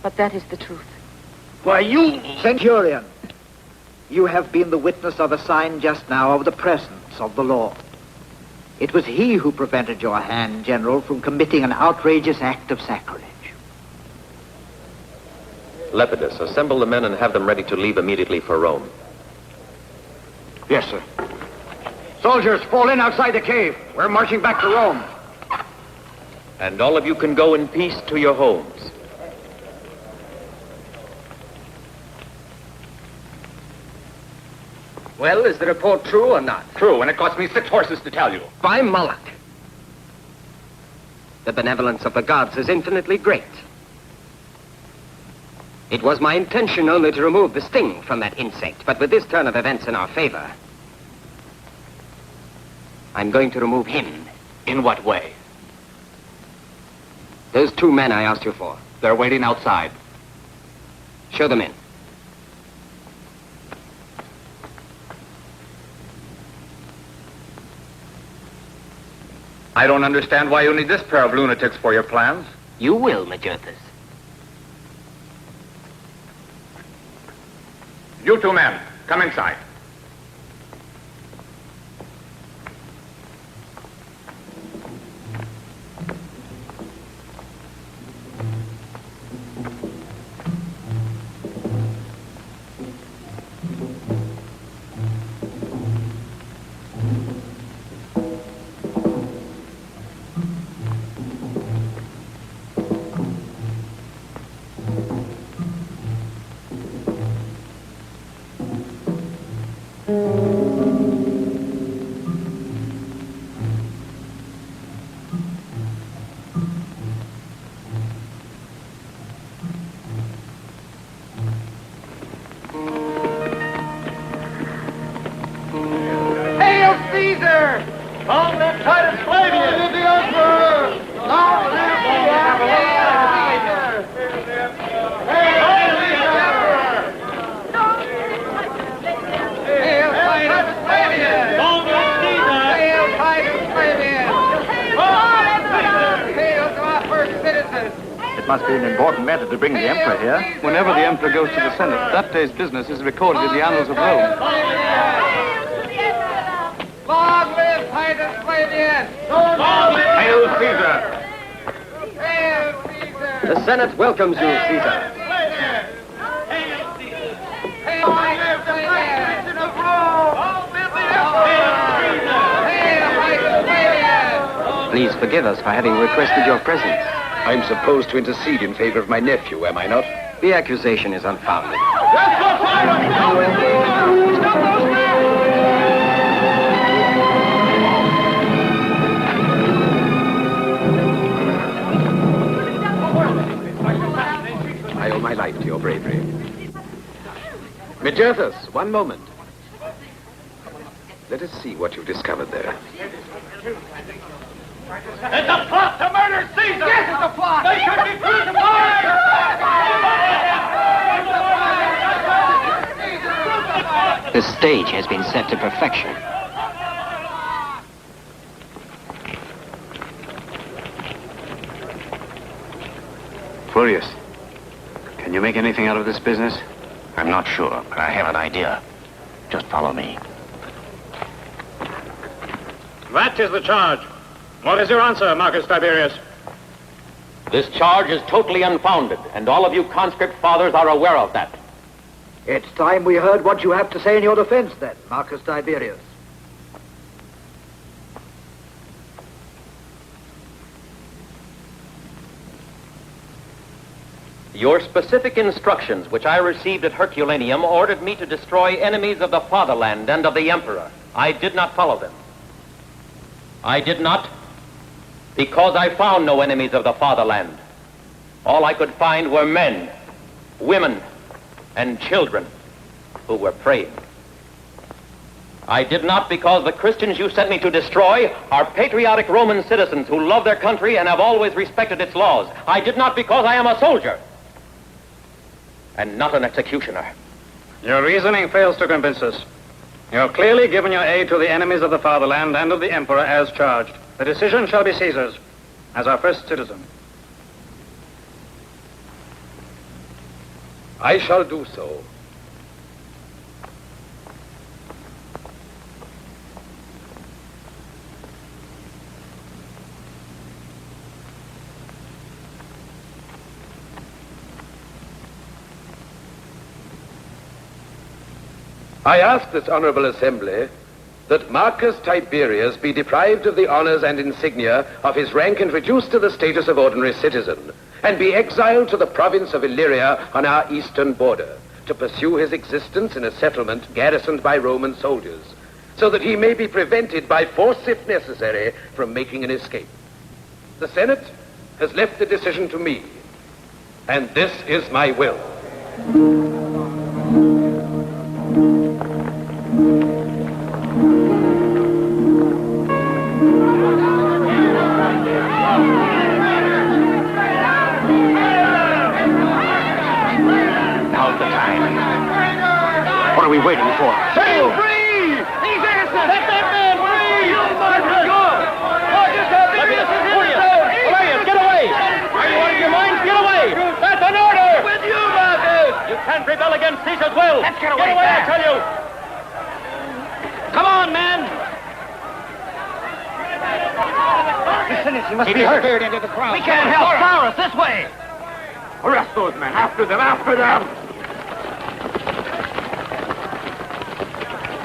But that is the truth. Why, you... Centurion, you have been the witness of a sign just now of the presence of the Lord. It was he who prevented your hand, General, from committing an outrageous act of sacrilege. Lepidus, assemble the men and have them ready to leave immediately for Rome. Yes, sir. Soldiers, fall in outside the cave. We're marching back to Rome. And all of you can go in peace to your homes. Well, is the report true or not? True, and it cost me 6 horses to tell you. By Moloch. The benevolence of the gods is infinitely great. It was my intention only to remove the sting from that insect, but with this turn of events in our favor, I'm going to remove him. In what way? Those 2 men I asked you for. They're waiting outside. Show them in. I don't understand why you need this pair of lunatics for your plans. You will, Majerthus. You 2 men, come inside. must be an important matter to bring the Emperor here. Whenever the Emperor goes to the Senate, that day's business is recorded in the annals of Rome. Long live Titus Flavius! Hail Caesar! The Senate welcomes you, Caesar. Please forgive us for having requested your presence. I'm supposed to intercede in favor of my nephew, am I not? The accusation is unfounded. I owe my life to your bravery. Majerthus, one moment. Let us see what you've discovered there. It's a plot to murder Caesar! Yes, it's a plot! They should be crucified! The stage has been set to perfection. Furious, can you make anything out of this business? I'm not sure, but I have an idea. Just follow me. That is the charge. What is your answer, Marcus Tiberius? This charge is totally unfounded, and all of you conscript fathers are aware of that. It's time we heard what you have to say in your defense, then, Marcus Tiberius. Your specific instructions, which I received at Herculaneum, ordered me to destroy enemies of the fatherland and of the emperor. I did not follow them. I did not, because I found no enemies of the fatherland. All I could find were men, women, and children who were praying. I did not because the Christians you sent me to destroy are patriotic Roman citizens who love their country and have always respected its laws. I did not because I am a soldier and not an executioner. Your reasoning fails to convince us. You have clearly given your aid to the enemies of the fatherland and of the emperor as charged. The decision shall be Caesar's, as our first citizen. I shall do so. I ask this honorable assembly that Marcus Tiberius be deprived of the honors and insignia of his rank and reduced to the status of ordinary citizen, and be exiled to the province of Illyria on our eastern border, to pursue his existence in a settlement garrisoned by Roman soldiers, so that he may be prevented by force, if necessary, from making an escape. The Senate has left the decision to me, and this is my will. Now's the time. What are we waiting for? Set him free! He's innocent! Let that man free! You Marcus! Good! Marcus Tiberius is innocent! Valerius, get away! Are you out of your minds? Get away! That's an order! With you, Marcus! You can't rebel against Caesar's will! Let's get away! Get away, I tell you! Come on, men! He must be hurt. Into the crowd. We can't help. Cyrus, this way! Arrest those men! After them! After them!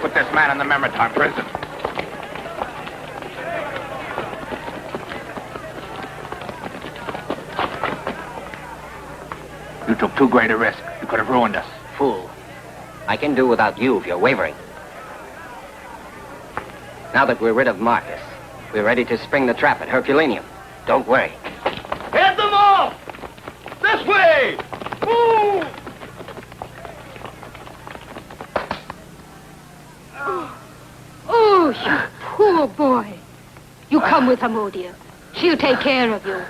Put this man in the Mamertine prison. You took too great a risk. You could have ruined us. Fool. I can do without you if you're wavering. Now that we're rid of Marcus, we're ready to spring the trap at Herculaneum. Don't worry. Head them off! This way! Move! Oh, you poor boy. You come with Hermodia. She'll take care of you.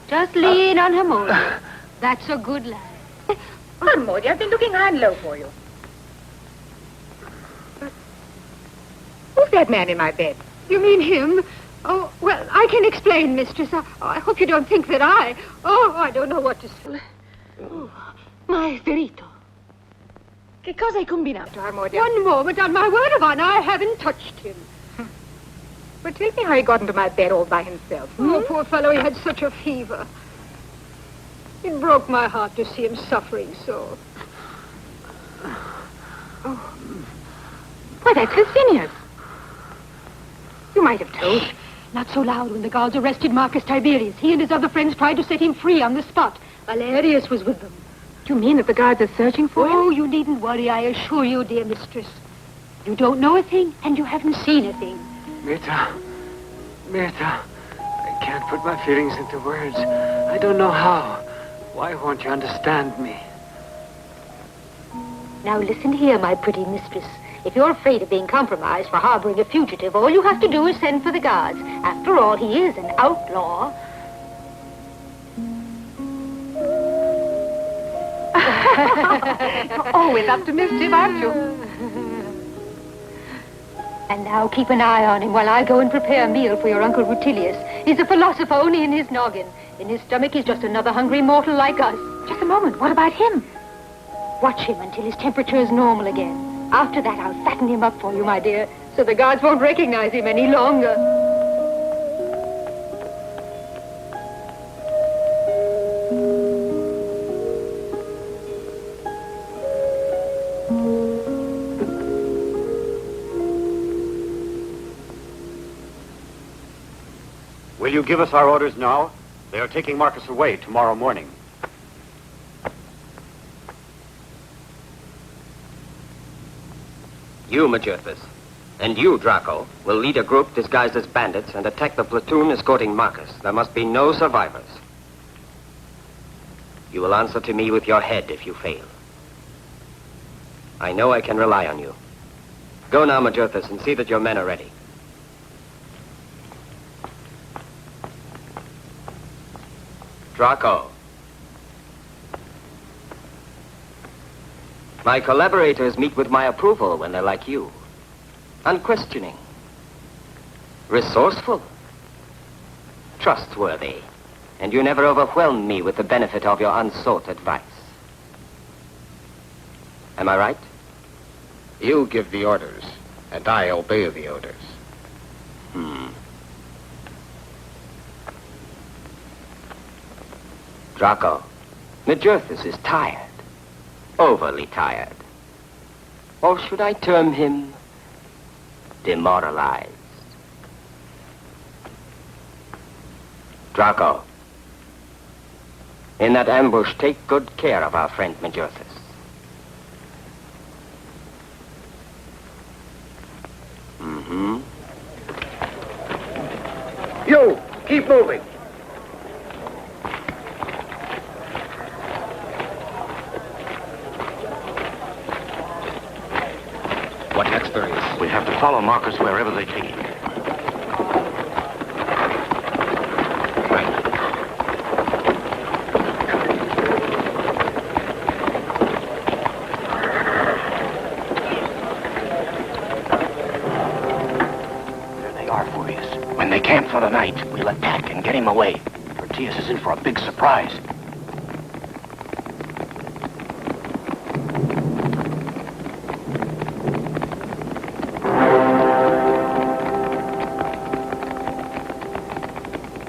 Just lean on Hermodia. That's a good lad. Hermodia, I've been looking high and low for you. Who's that man in my bed? You mean him? Oh, well, I can explain, mistress. I hope you don't think that I don't know what to say. My ferito. Che cosa hai combinato, Harmonia? One moment, on my word of honor, I haven't touched him. But tell me how he got into my bed all by himself. Oh, poor fellow, he had such a fever. It broke my heart to see him suffering so. Oh. Why, that's Licinius. You might have told. Not so loud. When the guards arrested Marcus Tiberius, he and his other friends tried to set him free on the spot. Valerius was with them. Do you mean that the guards are searching for him? Oh, you needn't worry, I assure you, dear mistress. You don't know a thing, and you haven't seen a thing. Myrta, I can't put my feelings into words. I don't know how. Why won't you understand me? Now listen here, my pretty mistress. If you're afraid of being compromised for harboring a fugitive, all you have to do is send for the guards. After all, he is an outlaw. You're always up to mischief, aren't you? And now keep an eye on him while I go and prepare a meal for your Uncle Rutilius. He's a philosopher only in his noggin. In his stomach, he's just another hungry mortal like us. Just a moment. What about him? Watch him until his temperature is normal again. After that, I'll fatten him up for you, my dear, so the guards won't recognize him any longer. Will you give us our orders now? They are taking Marcus away tomorrow morning. You, Majerthus, and you, Draco, will lead a group disguised as bandits and attack the platoon escorting Marcus. There must be no survivors. You will answer to me with your head if you fail. I know I can rely on you. Go now, Majerthus, and see that your men are ready. Draco. My collaborators meet with my approval when they're like you. Unquestioning. Resourceful. Trustworthy. And you never overwhelm me with the benefit of your unsought advice. Am I right? You give the orders, and I obey the orders. Draco, Majerthus is tired. Overly tired. Or should I term him demoralized? Draco, in that ambush, take good care of our friend Majerthus. You, keep moving. What next, Furious? We have to follow Marcus wherever they take him. There they are, Furious. When they camp for the night, we'll attack and get him away. Tertius is in for a big surprise.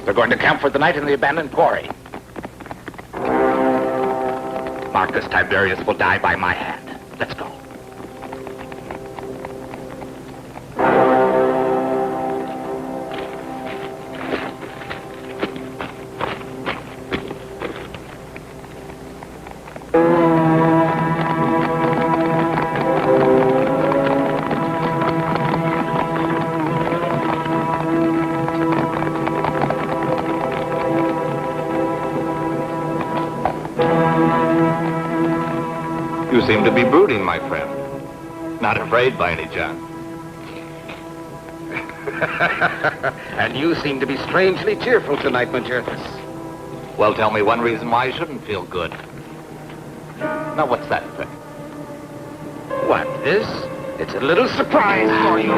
They're going to camp for the night in the abandoned quarry. Marcus Tiberius will die by my hand. Let's go. You seem to be brooding, my friend. Not afraid by any chance. And you seem to be strangely cheerful tonight, Majerthus. Well, tell me one reason why I shouldn't feel good. Now, what's that thing? What, this? It's a little surprise for you.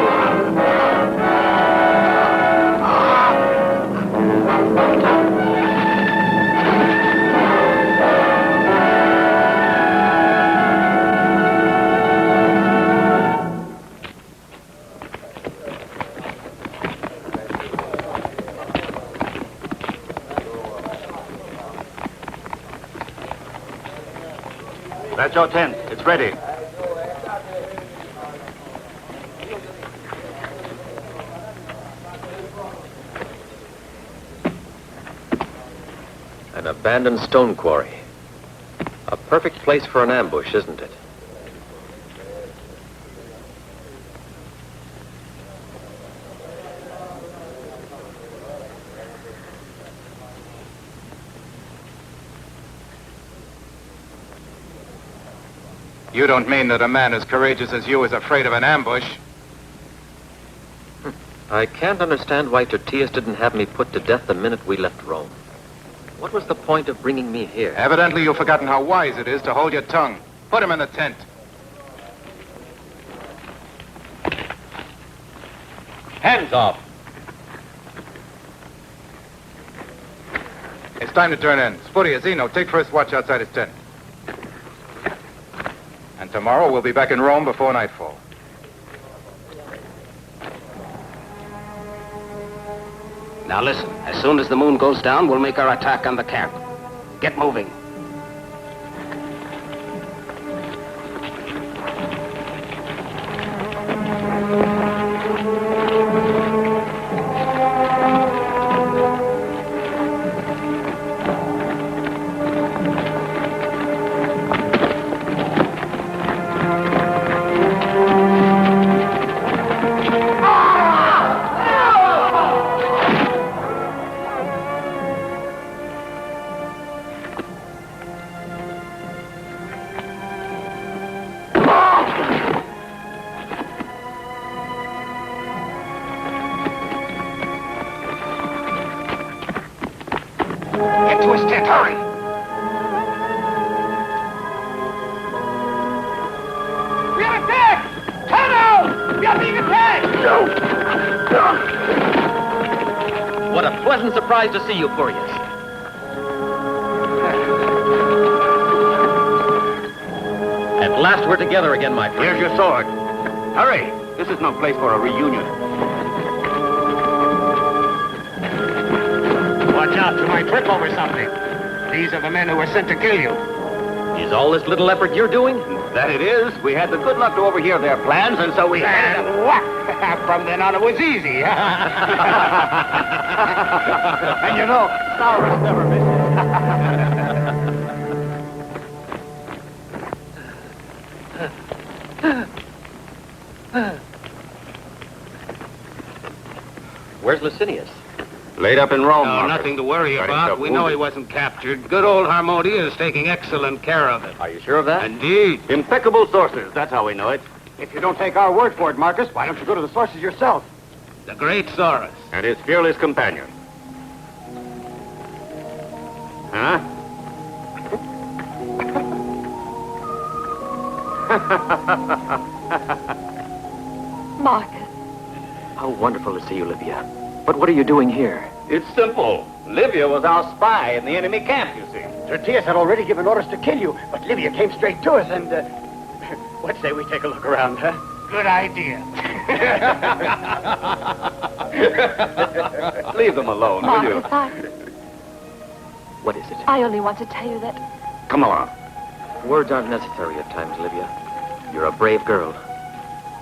That's your tent. It's ready. An abandoned stone quarry. A perfect place for an ambush, isn't it? You don't mean that a man as courageous as you is afraid of an ambush? I can't understand why Tertius didn't have me put to death the minute we left Rome. What was the point of bringing me here? Evidently you've forgotten how wise it is to hold your tongue. Put him in the tent. Hands off. It's time to turn in. Spuria, Zeno, take first watch outside his tent. And tomorrow we'll be back in Rome before nightfall. Now listen, as soon as the moon goes down, we'll make our attack on the camp. Get moving. Get to his tent, hurry! We are attacked! Turn out! We are being attacked! What a pleasant surprise to see you, Furious. At last we're together again, my friend. Here's your sword. Hurry! This is no place for a reunion. Watch out, you might trip over something. These are the men who were sent to kill you. Is all this little effort you're doing? That it is. We had the good luck to overhear their plans, and so we... And what? From then on, it was easy. And you know, Cyrus never misses. Where's Licinius? Laid up in Rome. No, nothing to worry about. We know he wasn't captured. Good old Harmonia is taking excellent care of it. Are you sure of that? Indeed. Impeccable sources. That's how we know it. If you don't take our word for it, Marcus, why don't you go to the sources yourself? The great Saurus. And his fearless companion. Huh? Marcus. How wonderful to see you, Livia. But what are you doing here? It's simple. Livia was our spy in the enemy camp, you see. Tertius had already given orders to kill you, but Livia came straight to us and, what say we take a look around, huh? Good idea. Leave them alone, will you? Marcus, What is it? I only want to tell you that... Come along. Words aren't necessary at times, Livia. You're a brave girl.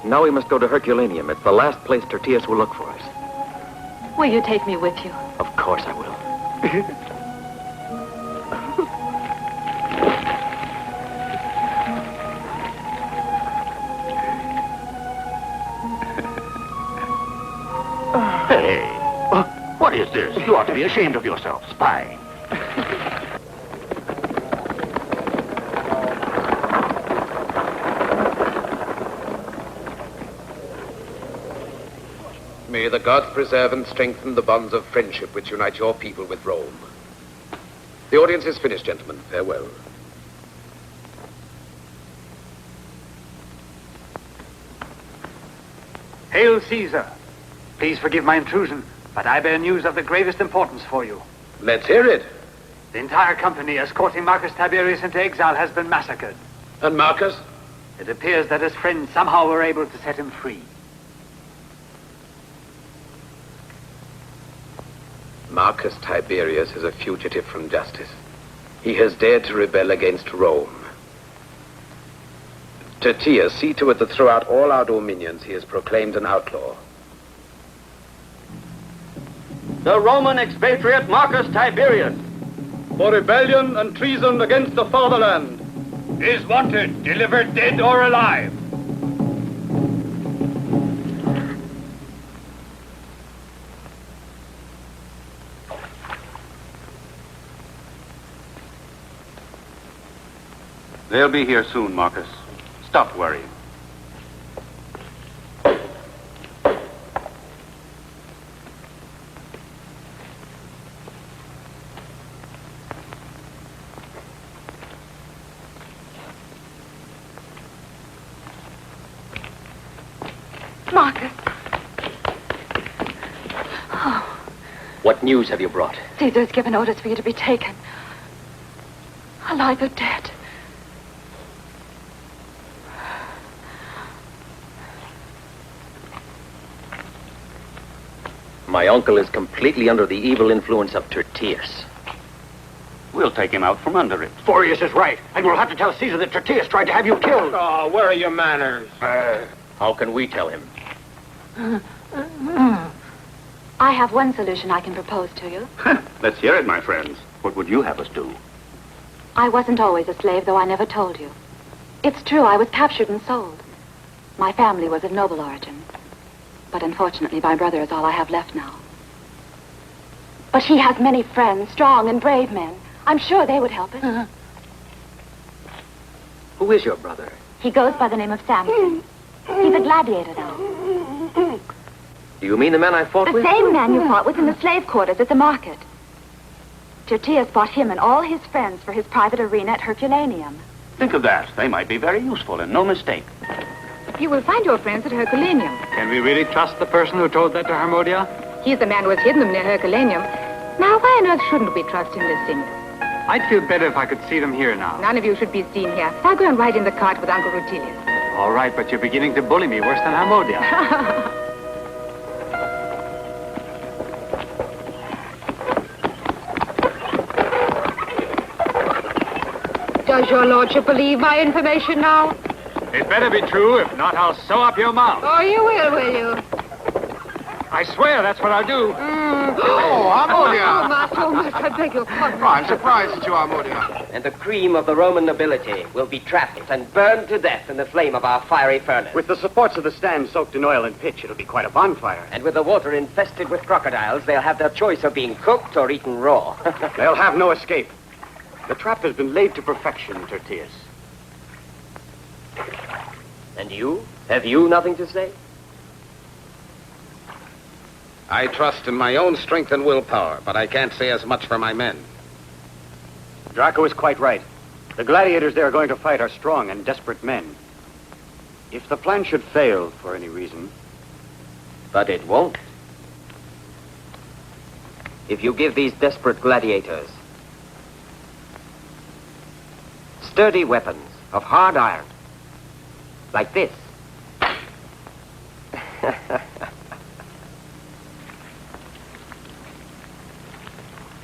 Now we must go to Herculaneum. It's the last place Tertius will look for us. Will you take me with you? Of course I will. Hey, what is this? You ought to be ashamed of yourself, spying. May the gods preserve and strengthen the bonds of friendship which unite your people with Rome. The audience is finished, gentlemen. Farewell. Hail, Caesar. Please forgive my intrusion, but I bear news of the gravest importance for you. Let's hear it. The entire company escorting Marcus Tiberius into exile has been massacred. And Marcus? It appears that his friends somehow were able to set him free. Marcus Tiberius is a fugitive from justice. He has dared to rebel against Rome. Tertius, see to it that throughout all our dominions he is proclaimed an outlaw. The Roman expatriate Marcus Tiberius, for rebellion and treason against the fatherland, is wanted, delivered dead or alive. They'll be here soon, Marcus. Stop worrying. Marcus. Oh, What news have you brought? Caesar's given orders for you to be taken. Alive or dead. My uncle is completely under the evil influence of Tertius. We'll take him out from under it. Furius is right, and we'll have to tell Caesar that Tertius tried to have you killed. Oh, where are your manners? How can we tell him? I have one solution I can propose to you. Let's hear it, my friends. What would you have us do? I wasn't always a slave, though I never told you. It's true, I was captured and sold. My family was of noble origin. But unfortunately, my brother is all I have left now. But he has many friends, strong and brave men. I'm sure they would help us. Who is your brother? He goes by the name of Samson. He's a gladiator now. Do you mean the man I fought The with? same man you fought with in the slave quarters at the market. Tertius bought him and all his friends for his private arena at Herculaneum. Think of that. They might be very useful and no mistake. You will find your friends at Herculaneum. Can we really trust the person who told that to Harmodia? He's the man who has hidden them near Herculaneum. Now, why on earth shouldn't we trust him this thing? I'd feel better if I could see them here now. None of you should be seen here. I'll go and ride in the cart with Uncle Rutilius. All right, but you're beginning to bully me worse than Harmodia. Does your lordship believe my information now? It better be true. If not, I'll sew up your mouth. Oh, you will you? I swear that's what I'll do. Oh, Harmodia! Oh, Master, oh, Master, I beg your pardon. Oh, I'm surprised at you, Harmodia. And the cream of the Roman nobility will be trapped and burned to death in the flame of our fiery furnace. With the supports of the stand soaked in oil and pitch, it'll be quite a bonfire. And with the water infested with crocodiles, they'll have their choice of being cooked or eaten raw. They'll have no escape. The trap has been laid to perfection, Tertius. And you? Have you nothing to say? I trust in my own strength and willpower, but I can't say as much for my men. Draco is quite right. The gladiators they are going to fight are strong and desperate men. If the plan should fail for any reason... But it won't. If you give these desperate gladiators sturdy weapons of hard iron, like this.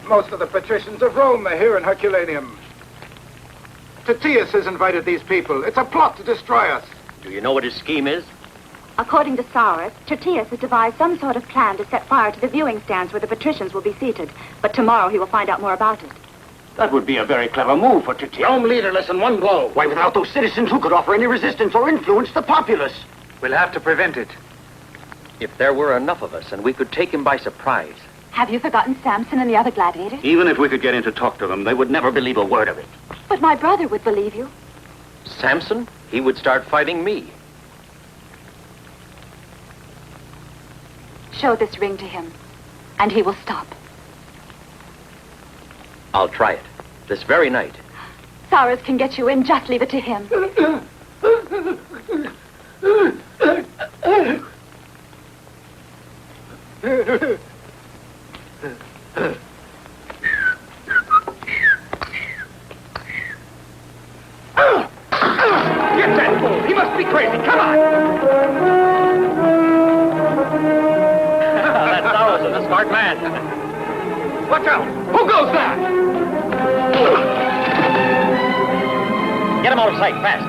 Most of the patricians of Rome are here in Herculaneum. Tertius has invited these people. It's a plot to destroy us. Do you know what his scheme is? According to Saurus, Tertius has devised some sort of plan to set fire to the viewing stands where the patricians will be seated. But tomorrow he will find out more about it. That would be a very clever move for Tertius. Rome leaderless in one blow. Why, without those citizens, who could offer any resistance or influence the populace? We'll have to prevent it. If there were enough of us and we could take him by surprise. Have you forgotten Samson and the other gladiators? Even if we could get in to talk to them, they would never believe a word of it. But my brother would believe you. Samson? He would start fighting me. Show this ring to him, and he will stop. I'll try it. This very night. Saurus can get you in. Just leave it to him. Get that fool! He must be crazy! Come on! That's Saurus, a smart man. Watch out! Who goes that? Get him out of sight, fast.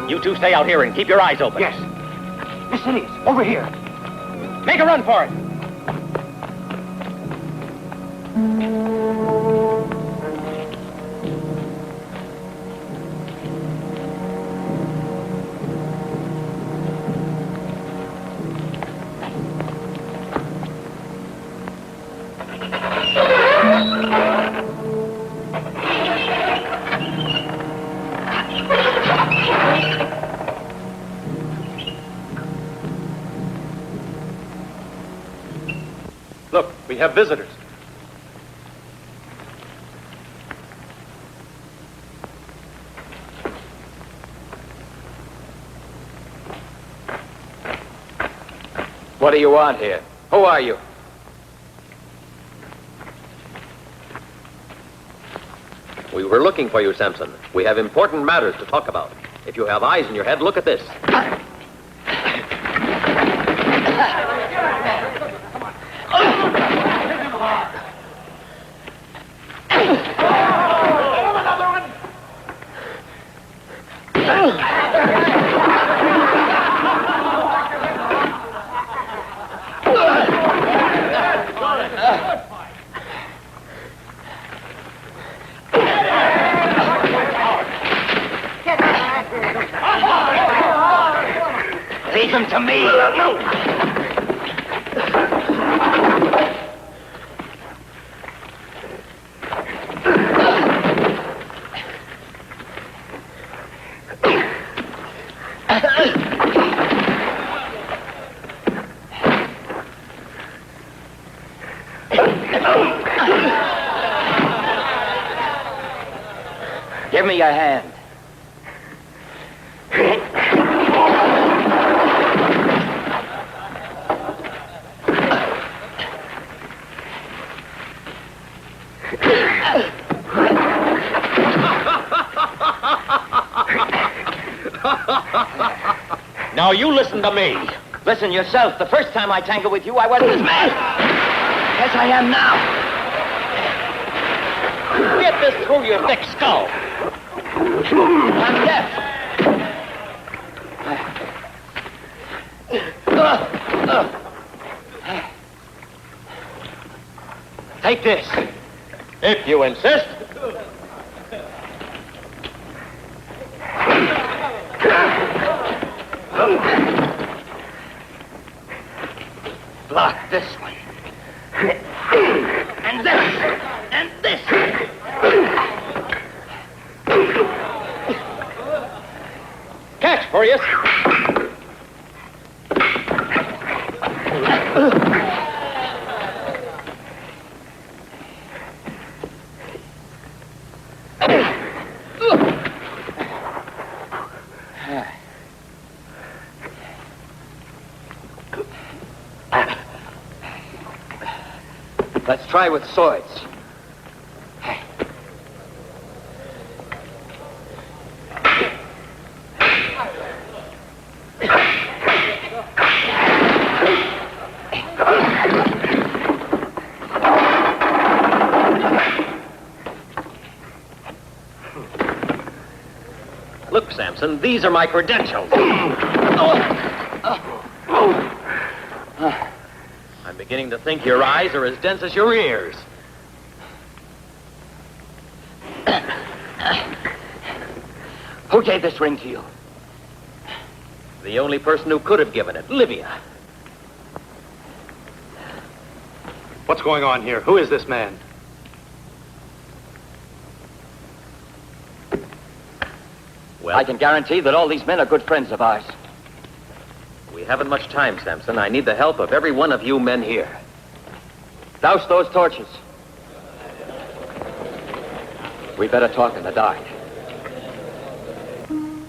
You two stay out here and keep your eyes open. Yes. Licinius, over here. Make a run for it. Look, we have visitors. What do you want here? Who are you? We were looking for you, Samson. We have important matters to talk about. If you have eyes in your head, look at this. Leave him to me. Give me your hand. Now you listen to me. Listen yourself. The first time I tangled with you, I wasn't as mad. Yes, I am now. Get this through your thick skull. I'm deaf. Take this. If you insist. Block this one. And this. And this. Catch, Furious. Let's try with swords. Look, Samson, these are my credentials. I'm beginning to think your eyes are as dense as your ears. Who gave this ring to you? The only person who could have given it, Livia. What's going on here? Who is this man? Well, I can guarantee that all these men are good friends of ours. We haven't much time, Samson. I need the help of every one of you men here. Douse those torches. We better talk in the dark.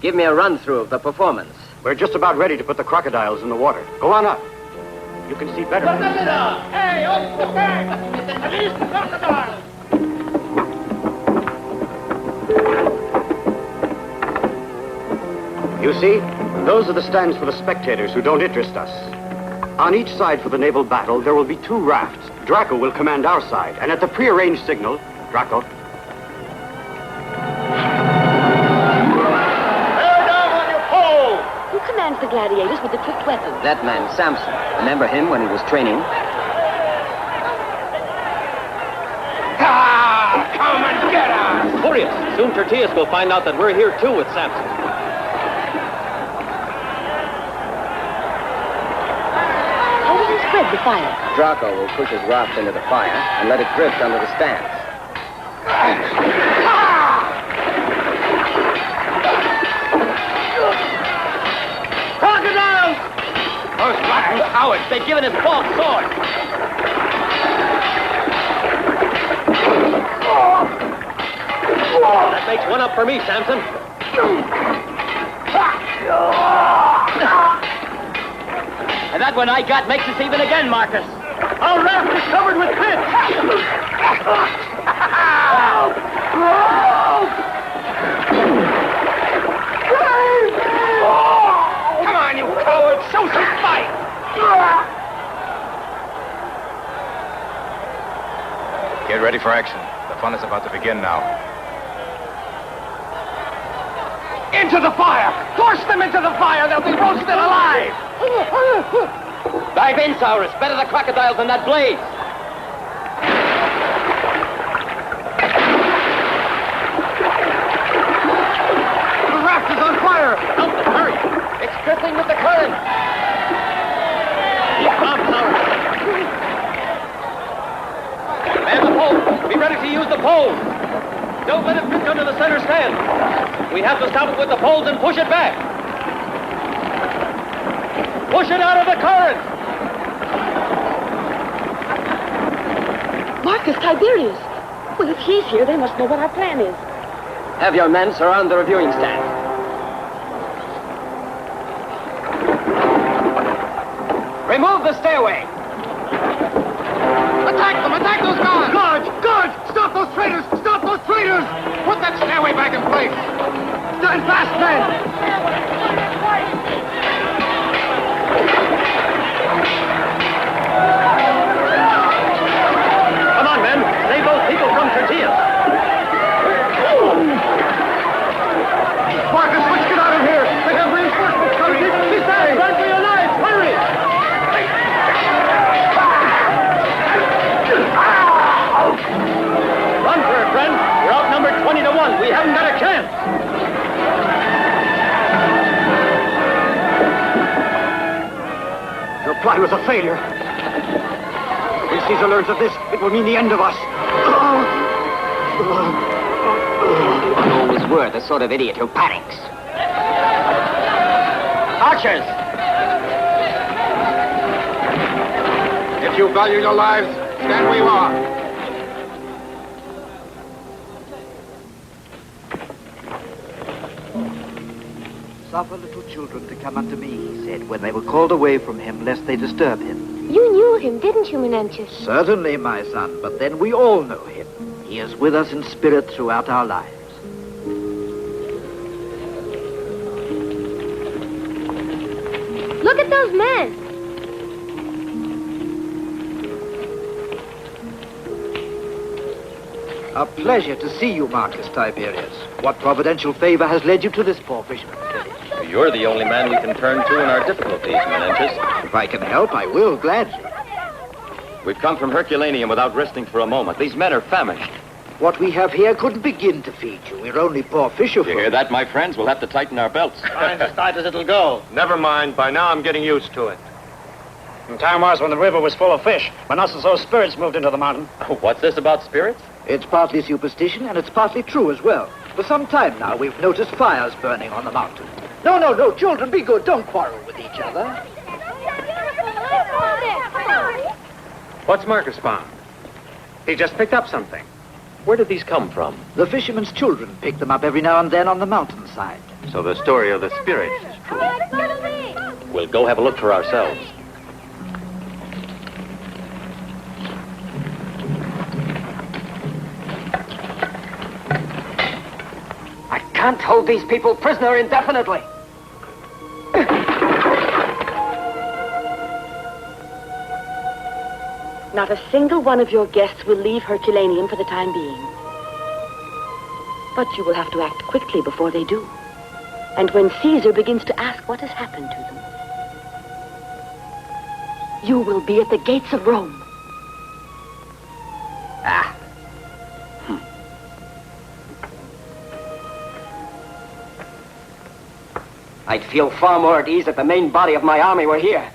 Give me a run-through of the performance. We're just about ready to put the crocodiles in the water. Go on up. You can see better. Hey, open the bag! Release the crocodile! You see, those are the stands for the spectators who don't interest us. On each side for the naval battle, there will be 2 rafts. Draco will command our side, and at the prearranged signal, Draco. Bear down on your That man, Samson. Remember him when he was training? Come and get us! Furious! Soon Tertius will find out that we're here too with Samson. How will he spread the fire? Draco will push his raft into the fire and let it drift under the stands. Crocodiles! Those rotten cowards! They've given us false swords! That makes one up for me, Samson. And that one I got makes us even again, Marcus. Our raft is covered with pits. Come on, you cowards! Show some fight! Get ready for action. The fun is about to begin now. Into the fire! Force them into the fire! They'll be roasted alive! Dive in, Cyrus. Better the crocodiles than that blaze. The raft is on fire! Help them, hurry. It's drifting with the current. Keep calm, Cyrus. Man the pole. Be ready to use the poles. Don't let it drift under the center stand. We have to stop it with the poles and push it back. Push it out of the current. Marcus Tiberius. Well, if he's here, they must know what our plan is. Have your men surround the reviewing stand. Remove the stairway! Attack them! Attack those guards! Guards! Guards! Stop those traitors! Stop those traitors! Put that stairway back in place! Stand fast, men! Come on, men. Save those people from Tertius. Marcus, let's get out of here! They have reinforcements coming! Be safe! Run for your lives! Hurry! Run for it, friend. We're outnumbered 20 to 1. We haven't got a chance. Your plan was a failure. When Caesar learns of this, it will mean the end of us. You always were the sort of idiot who panics. Archers! If you value your lives, stand where you are. Suffer little children to come unto me, he said, when they were called away from him, lest they disturb him. You knew him, didn't you, Menentius? Certainly, my son, but then we all know him. He is with us in spirit throughout our lives. Look at those men. A pleasure to see you, Marcus Tiberius. What providential favor has led you to this poor fisherman's village? You're the only man we can turn to in our difficulties, Menentius. If I can help, I will, gladly. We've come from Herculaneum without resting for a moment. These men are famished. What we have here couldn't begin to feed you. We're only poor fisher folk. You hear that, my friends? We'll have to tighten our belts. Mine's as tight as it'll go. Never mind. By now, I'm getting used to it. In time was when the river was full of fish, when us and those spirits moved into the mountain. What's this about spirits? It's partly superstition, and it's partly true as well. For some time now, we've noticed fires burning on the mountain. No, children, be good. Don't quarrel with each other. What's Marcus found? He just picked up something. Where did these come from? The fishermen's children pick them up every now and then on the mountainside. So the story of the spirits is true. We'll go have a look for ourselves. I can't hold these people prisoner indefinitely. Not a single one of your guests will leave Herculaneum for the time being. But you will have to act quickly before they do. And when Caesar begins to ask what has happened to them, you will be at the gates of Rome. Ah. I'd feel far more at ease if the main body of my army were here.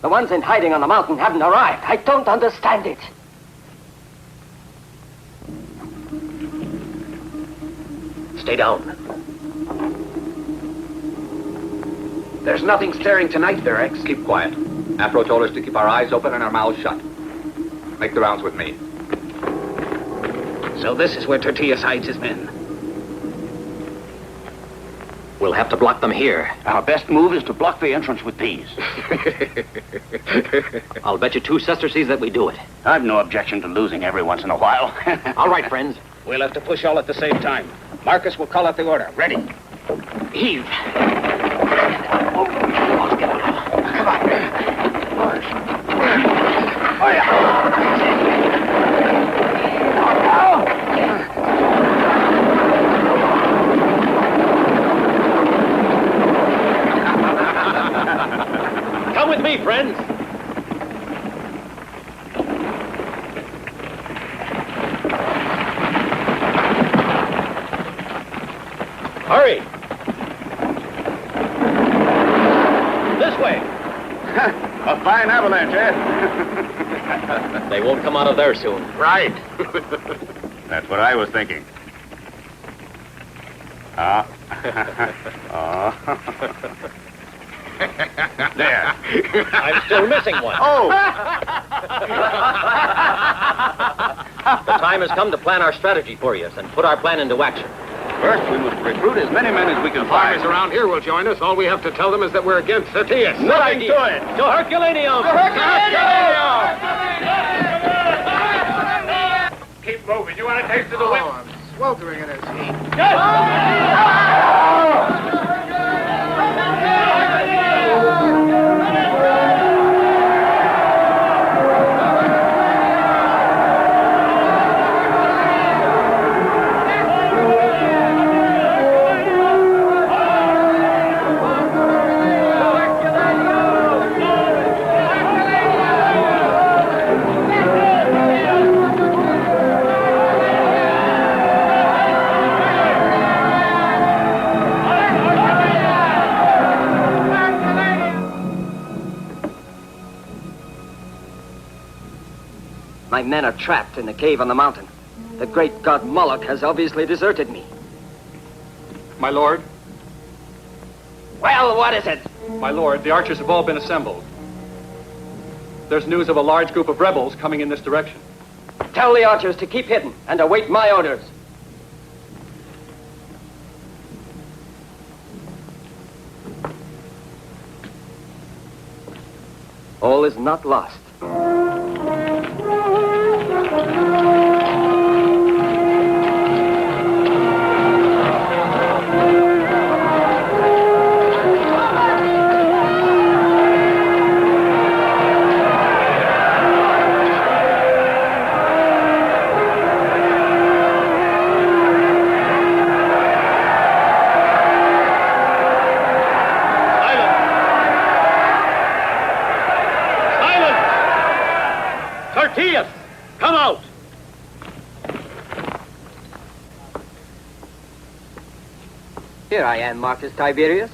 The ones in hiding on the mountain haven't arrived. I don't understand it. Stay down. There's nothing stirring tonight, Virex. Keep quiet. Afro told us to keep our eyes open and our mouths shut. Make the rounds with me. So this is where Tertius hides his men. We'll have to block them here. Our best move is to block the entrance with these. I'll bet you 2 sesterces that we do it. I've no objection to losing every once in a while. All right, friends. We'll have to push all at the same time. Marcus will call out the order. Ready. Heave. Come with me, friends. Hurry. This way. A fine avalanche, eh? They won't come out of there soon. Right. That's what I was thinking. There. I'm still missing one. Oh! The time has come to plan our strategy for you and put our plan into action. First, we must recruit as many men as we can find. Armies around here will join us. All we have to tell them is that we're against Tertius. Nothing to it. To Herculaneum! To Herculaneum! Keep moving. You want a taste of the whip? I'm sweltering in his heat. My men are trapped in the cave on the mountain. The great god Moloch has obviously deserted me. My lord, Well, what is it? my lord, the archers have all been assembled. There's news of a large group of rebels coming in this direction. Tell the archers to keep hidden and await my orders. All is not lost. Tertius, come out! Here I am, Marcus Tiberius.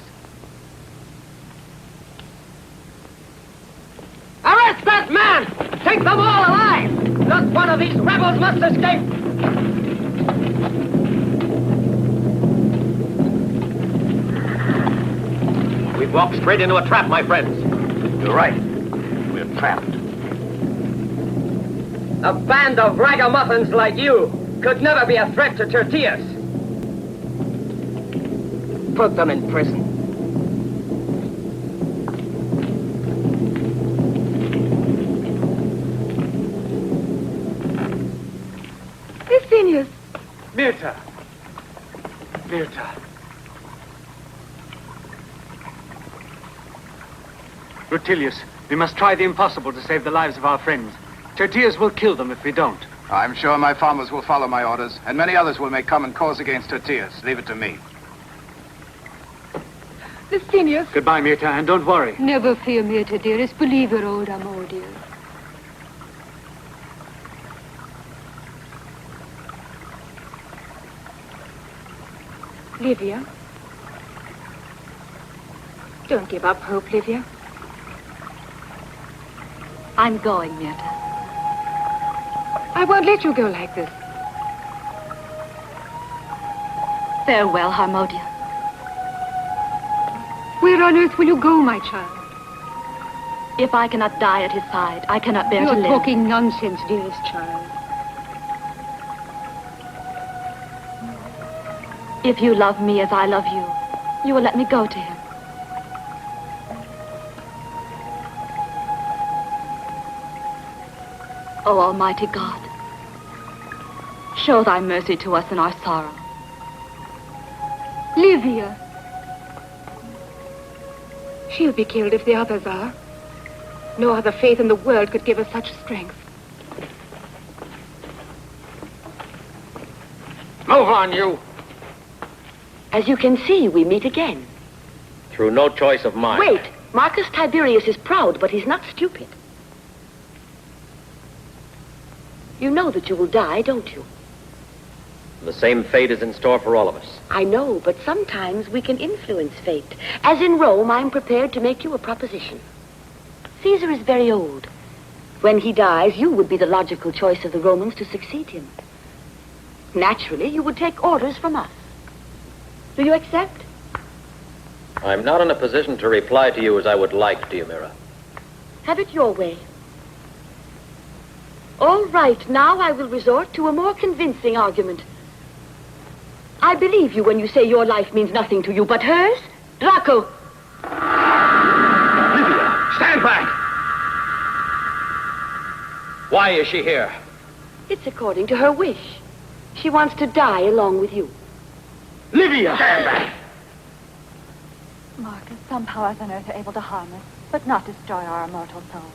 Arrest that man! Take them all alive! Not one of these rebels must escape! We've walked straight into a trap, my friends. You're right. We're trapped. A band of ragamuffins like you could never be a threat to Tertius. Put them in prison. Licinius. Myrta. Myrta. Rutilius, we must try the impossible to save the lives of our friends. Tertius will kill them if we don't. I'm sure my farmers will follow my orders, and many others will make common cause against Tertius. Leave it to me. Licinius. Goodbye, Myrta, and don't worry. Never fear, Myrta, dearest. Believe your old Amor, dear. Livia. Don't give up hope, Livia. I'm going, Myrta. I won't let you go like this. Farewell, Harmodia. Where on earth will you go, my child? If I cannot die at his side, I cannot bear to You're live. talking nonsense, dearest child. If you love me as I love you, you will let me go to him. O Almighty God, show thy mercy to us in our sorrow. Livia. She'll be killed if the others are. No other faith in the world could give us such strength. Move on, you. As you can see, we meet again. Through no choice of mine. Wait, Marcus Tiberius is proud, but he's not stupid. You know that you will die, don't you? The same fate is in store for all of us. I know, but sometimes we can influence fate. As in Rome, I'm prepared to make you a proposition. Caesar is very old. When he dies, you would be the logical choice of the Romans to succeed him. Naturally, you would take orders from us. Do you accept? I'm not in a position to reply to you as I would like, Diomira. Have it your way. All right, now I will resort to a more convincing argument. I believe you when you say your life means nothing to you, but hers? Draco! Livia, stand back! Why is she here? It's according to her wish. She wants to die along with you. Livia! Stand back! Marcus, some powers on earth are able to harm us, but not destroy our immortal souls.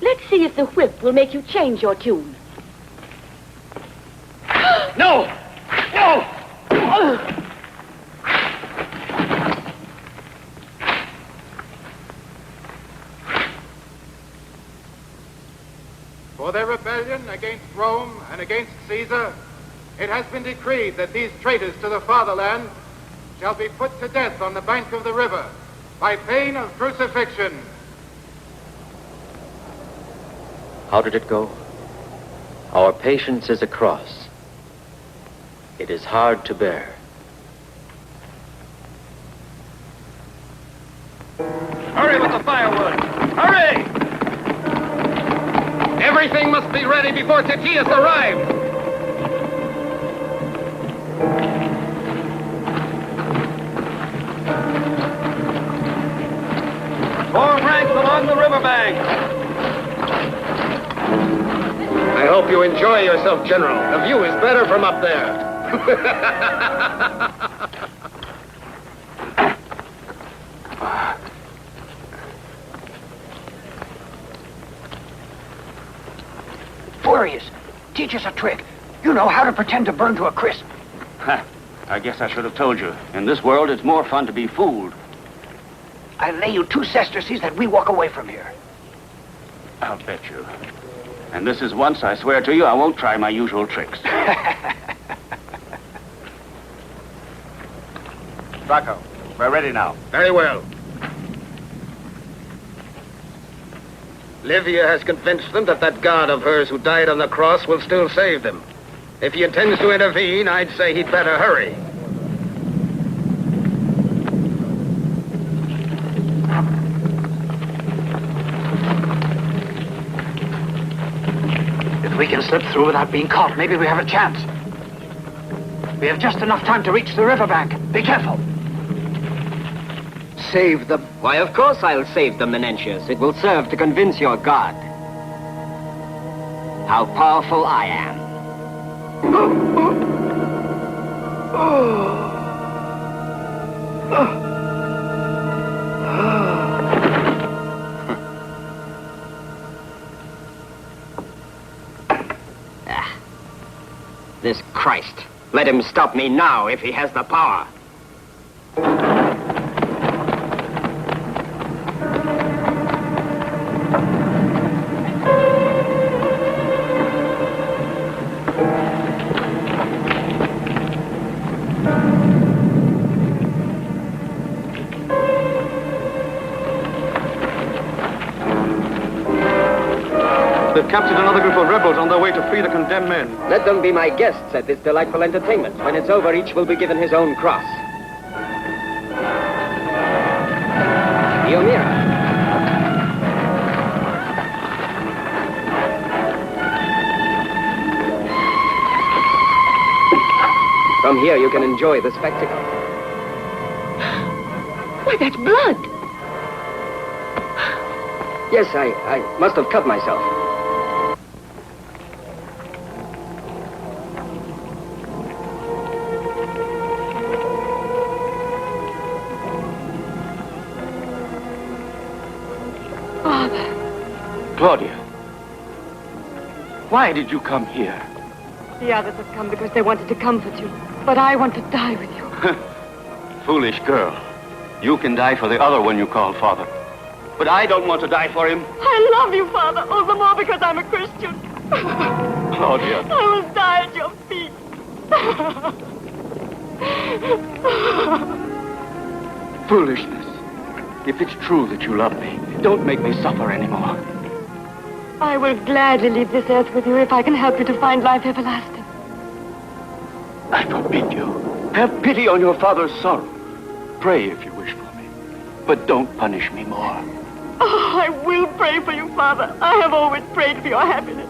Let's see if the whip will make you change your tune. No! No! For their rebellion against Rome and against Caesar, it has been decreed that these traitors to the fatherland shall be put to death on the bank of the river by pain of crucifixion. How did it go? Our patience is a cross. It is hard to bear. Hurry with the firewood! Hurry! Everything must be ready before Titius arrives! Form ranks along the riverbank! I hope you enjoy yourself, General. The view is better from up there. Furious, teach us a trick. You know how to pretend to burn to a crisp. I guess I should have told you. In this world, it's more fun to be fooled. I lay you 2 sesterces that we walk away from here. I'll bet you. And this is once, I swear to you, I won't try my usual tricks. Draco, we're ready now. Very well. Livia has convinced them that that God of hers who died on the cross will still save them. If he intends to intervene, I'd say he'd better hurry. If we can slip through without being caught, maybe we have a chance. We have just enough time to reach the riverbank. Be careful. Save them. Why, of course I'll save them, Menentius. It will serve to convince your god how powerful I am. This Christ. Let him stop me now if he has the power. They've captured another group of rebels on their way to free the condemned men. Let them be my guests at this delightful entertainment. When it's over, each will be given his own cross. Yomira. From here, you can enjoy the spectacle. Why, that's blood. Yes, I must have cut myself. Claudia, why did you come here? The others have come because they wanted to comfort you. But I want to die with you. Foolish girl. You can die for the other one you call father. But I don't want to die for him. I love you, Father, all the more because I'm a Christian. Claudia. I will die at your feet. Foolishness. If it's true that you love me, don't make me suffer anymore. I will gladly leave this earth with you if I can help you to find life everlasting. I forbid you. Have pity on your father's sorrow. Pray if you wish for me. But don't punish me more. Oh, I will pray for you, Father. I have always prayed for your happiness.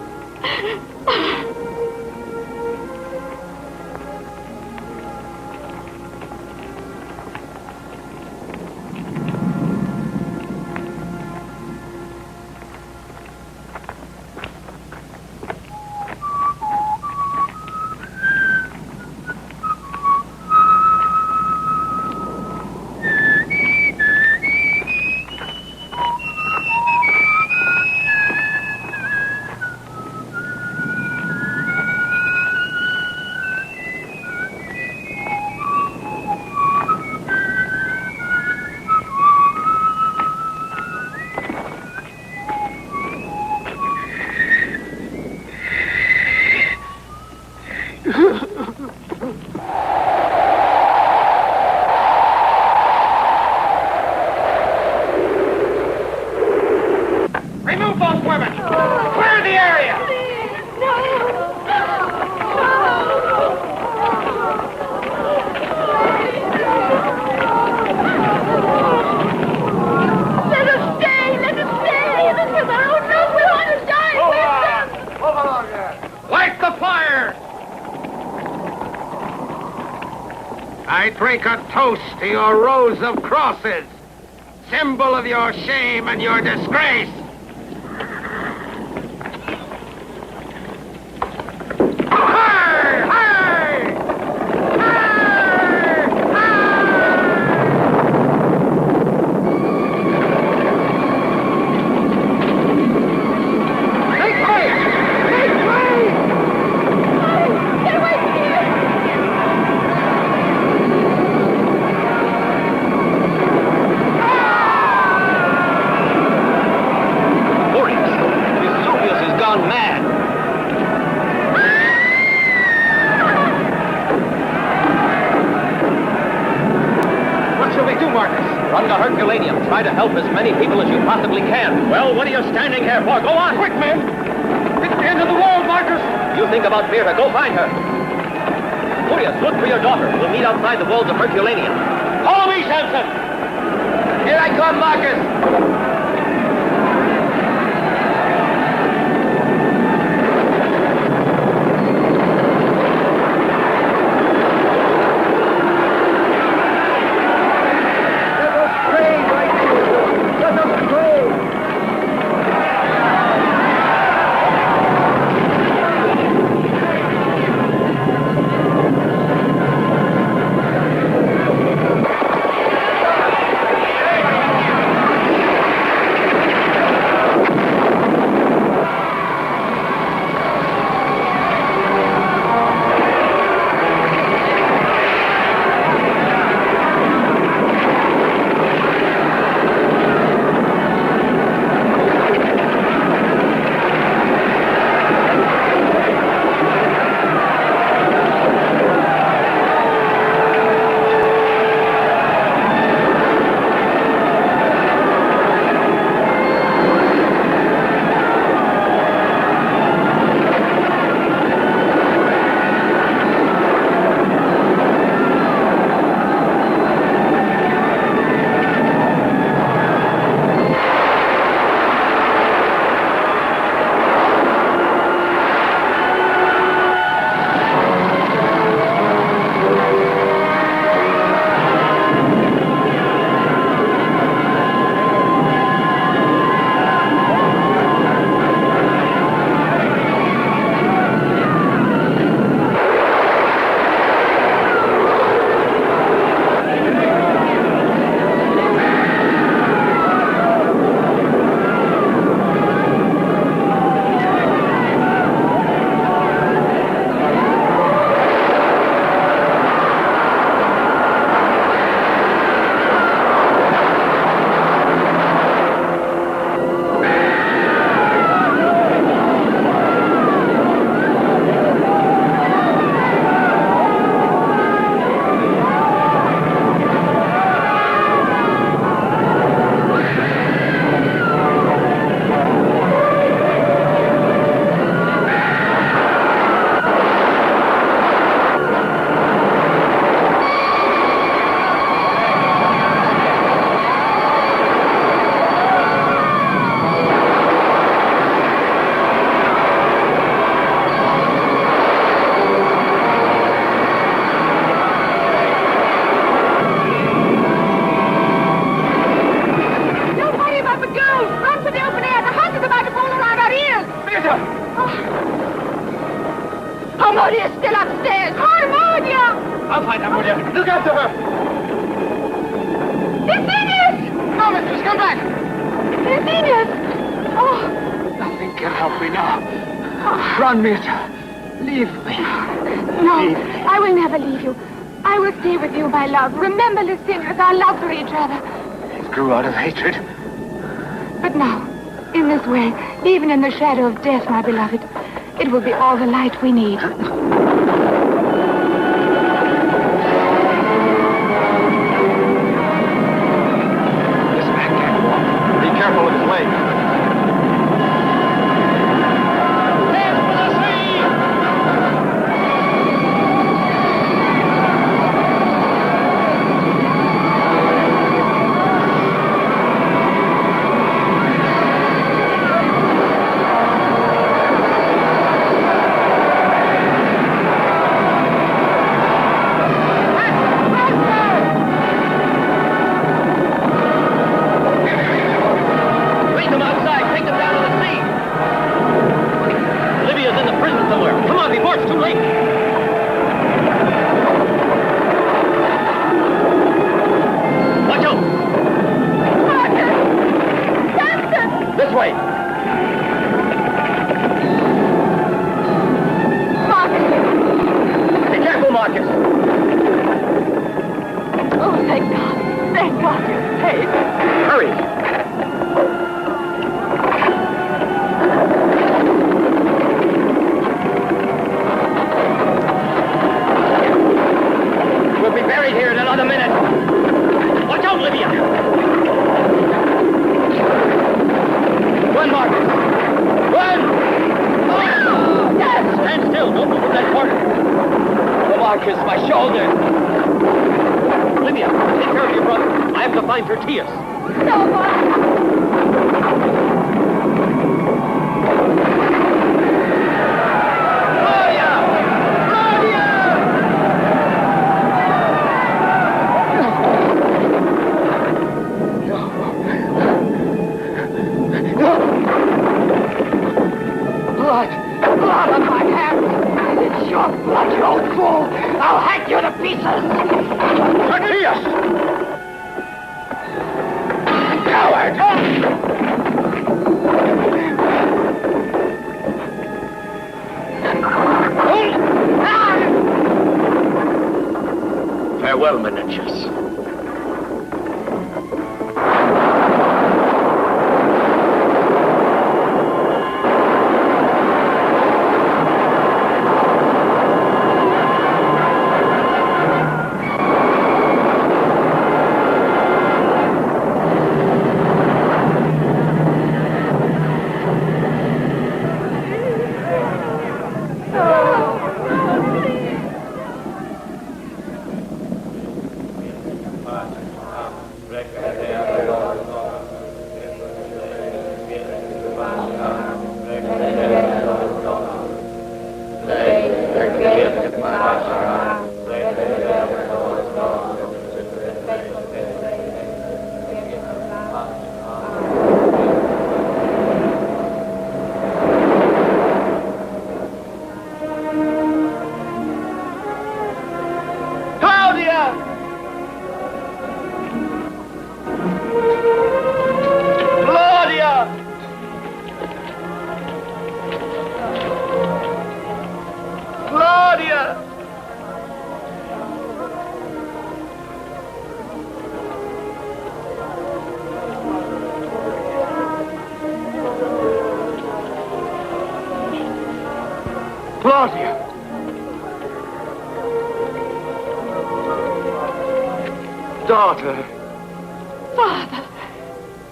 Remove those women! Clear the area! Let us stay! Let us stay! This is our own room! We want to die! Move along there! Light the fire! I drink a toast to your rows of crosses, symbol of your shame and your disgrace. Run to Herculaneum. Try to help as many people as you possibly can. Well, what are you standing here for? Go on! Quick, men! It's the end of the world, Marcus! You think about Mirta. Go find her. Furious, look for your daughter. We'll meet outside the walls of Herculaneum. Follow me, Samson! Here I come, Marcus! will you? Look after her! Licinius! No, mistress, come back! Licinius! Oh, Nothing can help me now. Run, Mirta. Leave me. no, Leave me. I will never leave you. I will stay with you, my love. Remember, Licinius, our love for each other. It grew out of hatred. But now, in this way, even in the shadow of death, my beloved, it will be all the light we need. This man can't walk. Be careful of his legs. Bring them outside. Take them down to the sea. Lydia's in the prison somewhere. Come on, before it's too late. Watch out. This way. Be careful, Marcus. Oh, thank God. Thank God you're safe. Hurry. We'll be buried here in another minute. Watch out, Lydia. Run, Marcus. Run! Oh, yes! Stand still. Don't move from that corner. Oh, Marcus, my shoulder. Lydia, take care of your brother. I have to find Tertius. No, Marcus. Blood on my hands! It's your blood, you old fool! I'll hack you to pieces! Tertius! Coward! Farewell, Menenius. Claudia! Daughter! Father!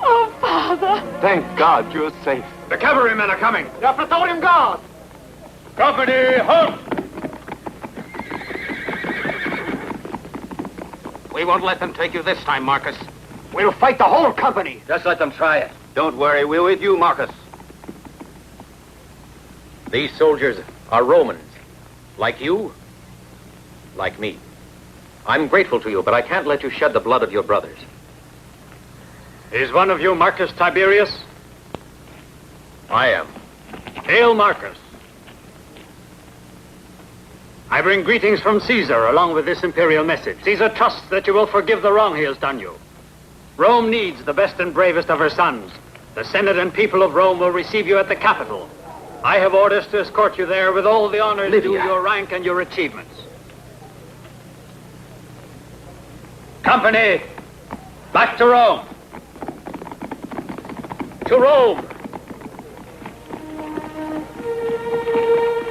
Oh, Father! Thank God you're safe. The cavalrymen are coming. The Praetorian Guard! Company, halt! We won't let them take you this time, Marcus. We'll fight the whole company. Just let them try it. Don't worry, we're with you, Marcus. These soldiers are Romans. Like you, like me. I'm grateful to you, but I can't let you shed the blood of your brothers. Is one of you Marcus Tiberius? I am. Hail, Marcus. I bring greetings from Caesar along with this imperial message. Caesar trusts that you will forgive the wrong he has done you. Rome needs the best and bravest of her sons. The Senate and people of Rome will receive you at the Capitol. I have orders to escort you there with all the honors due your rank and your achievements. Company, back to Rome. To Rome.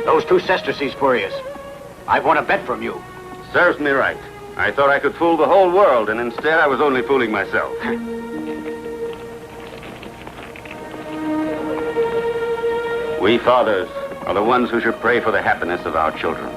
Those 2 sesterces, Furious. I've won a bet from you. Serves me right. I thought I could fool the whole world, and instead I was only fooling myself. We fathers are the ones who should pray for the happiness of our children.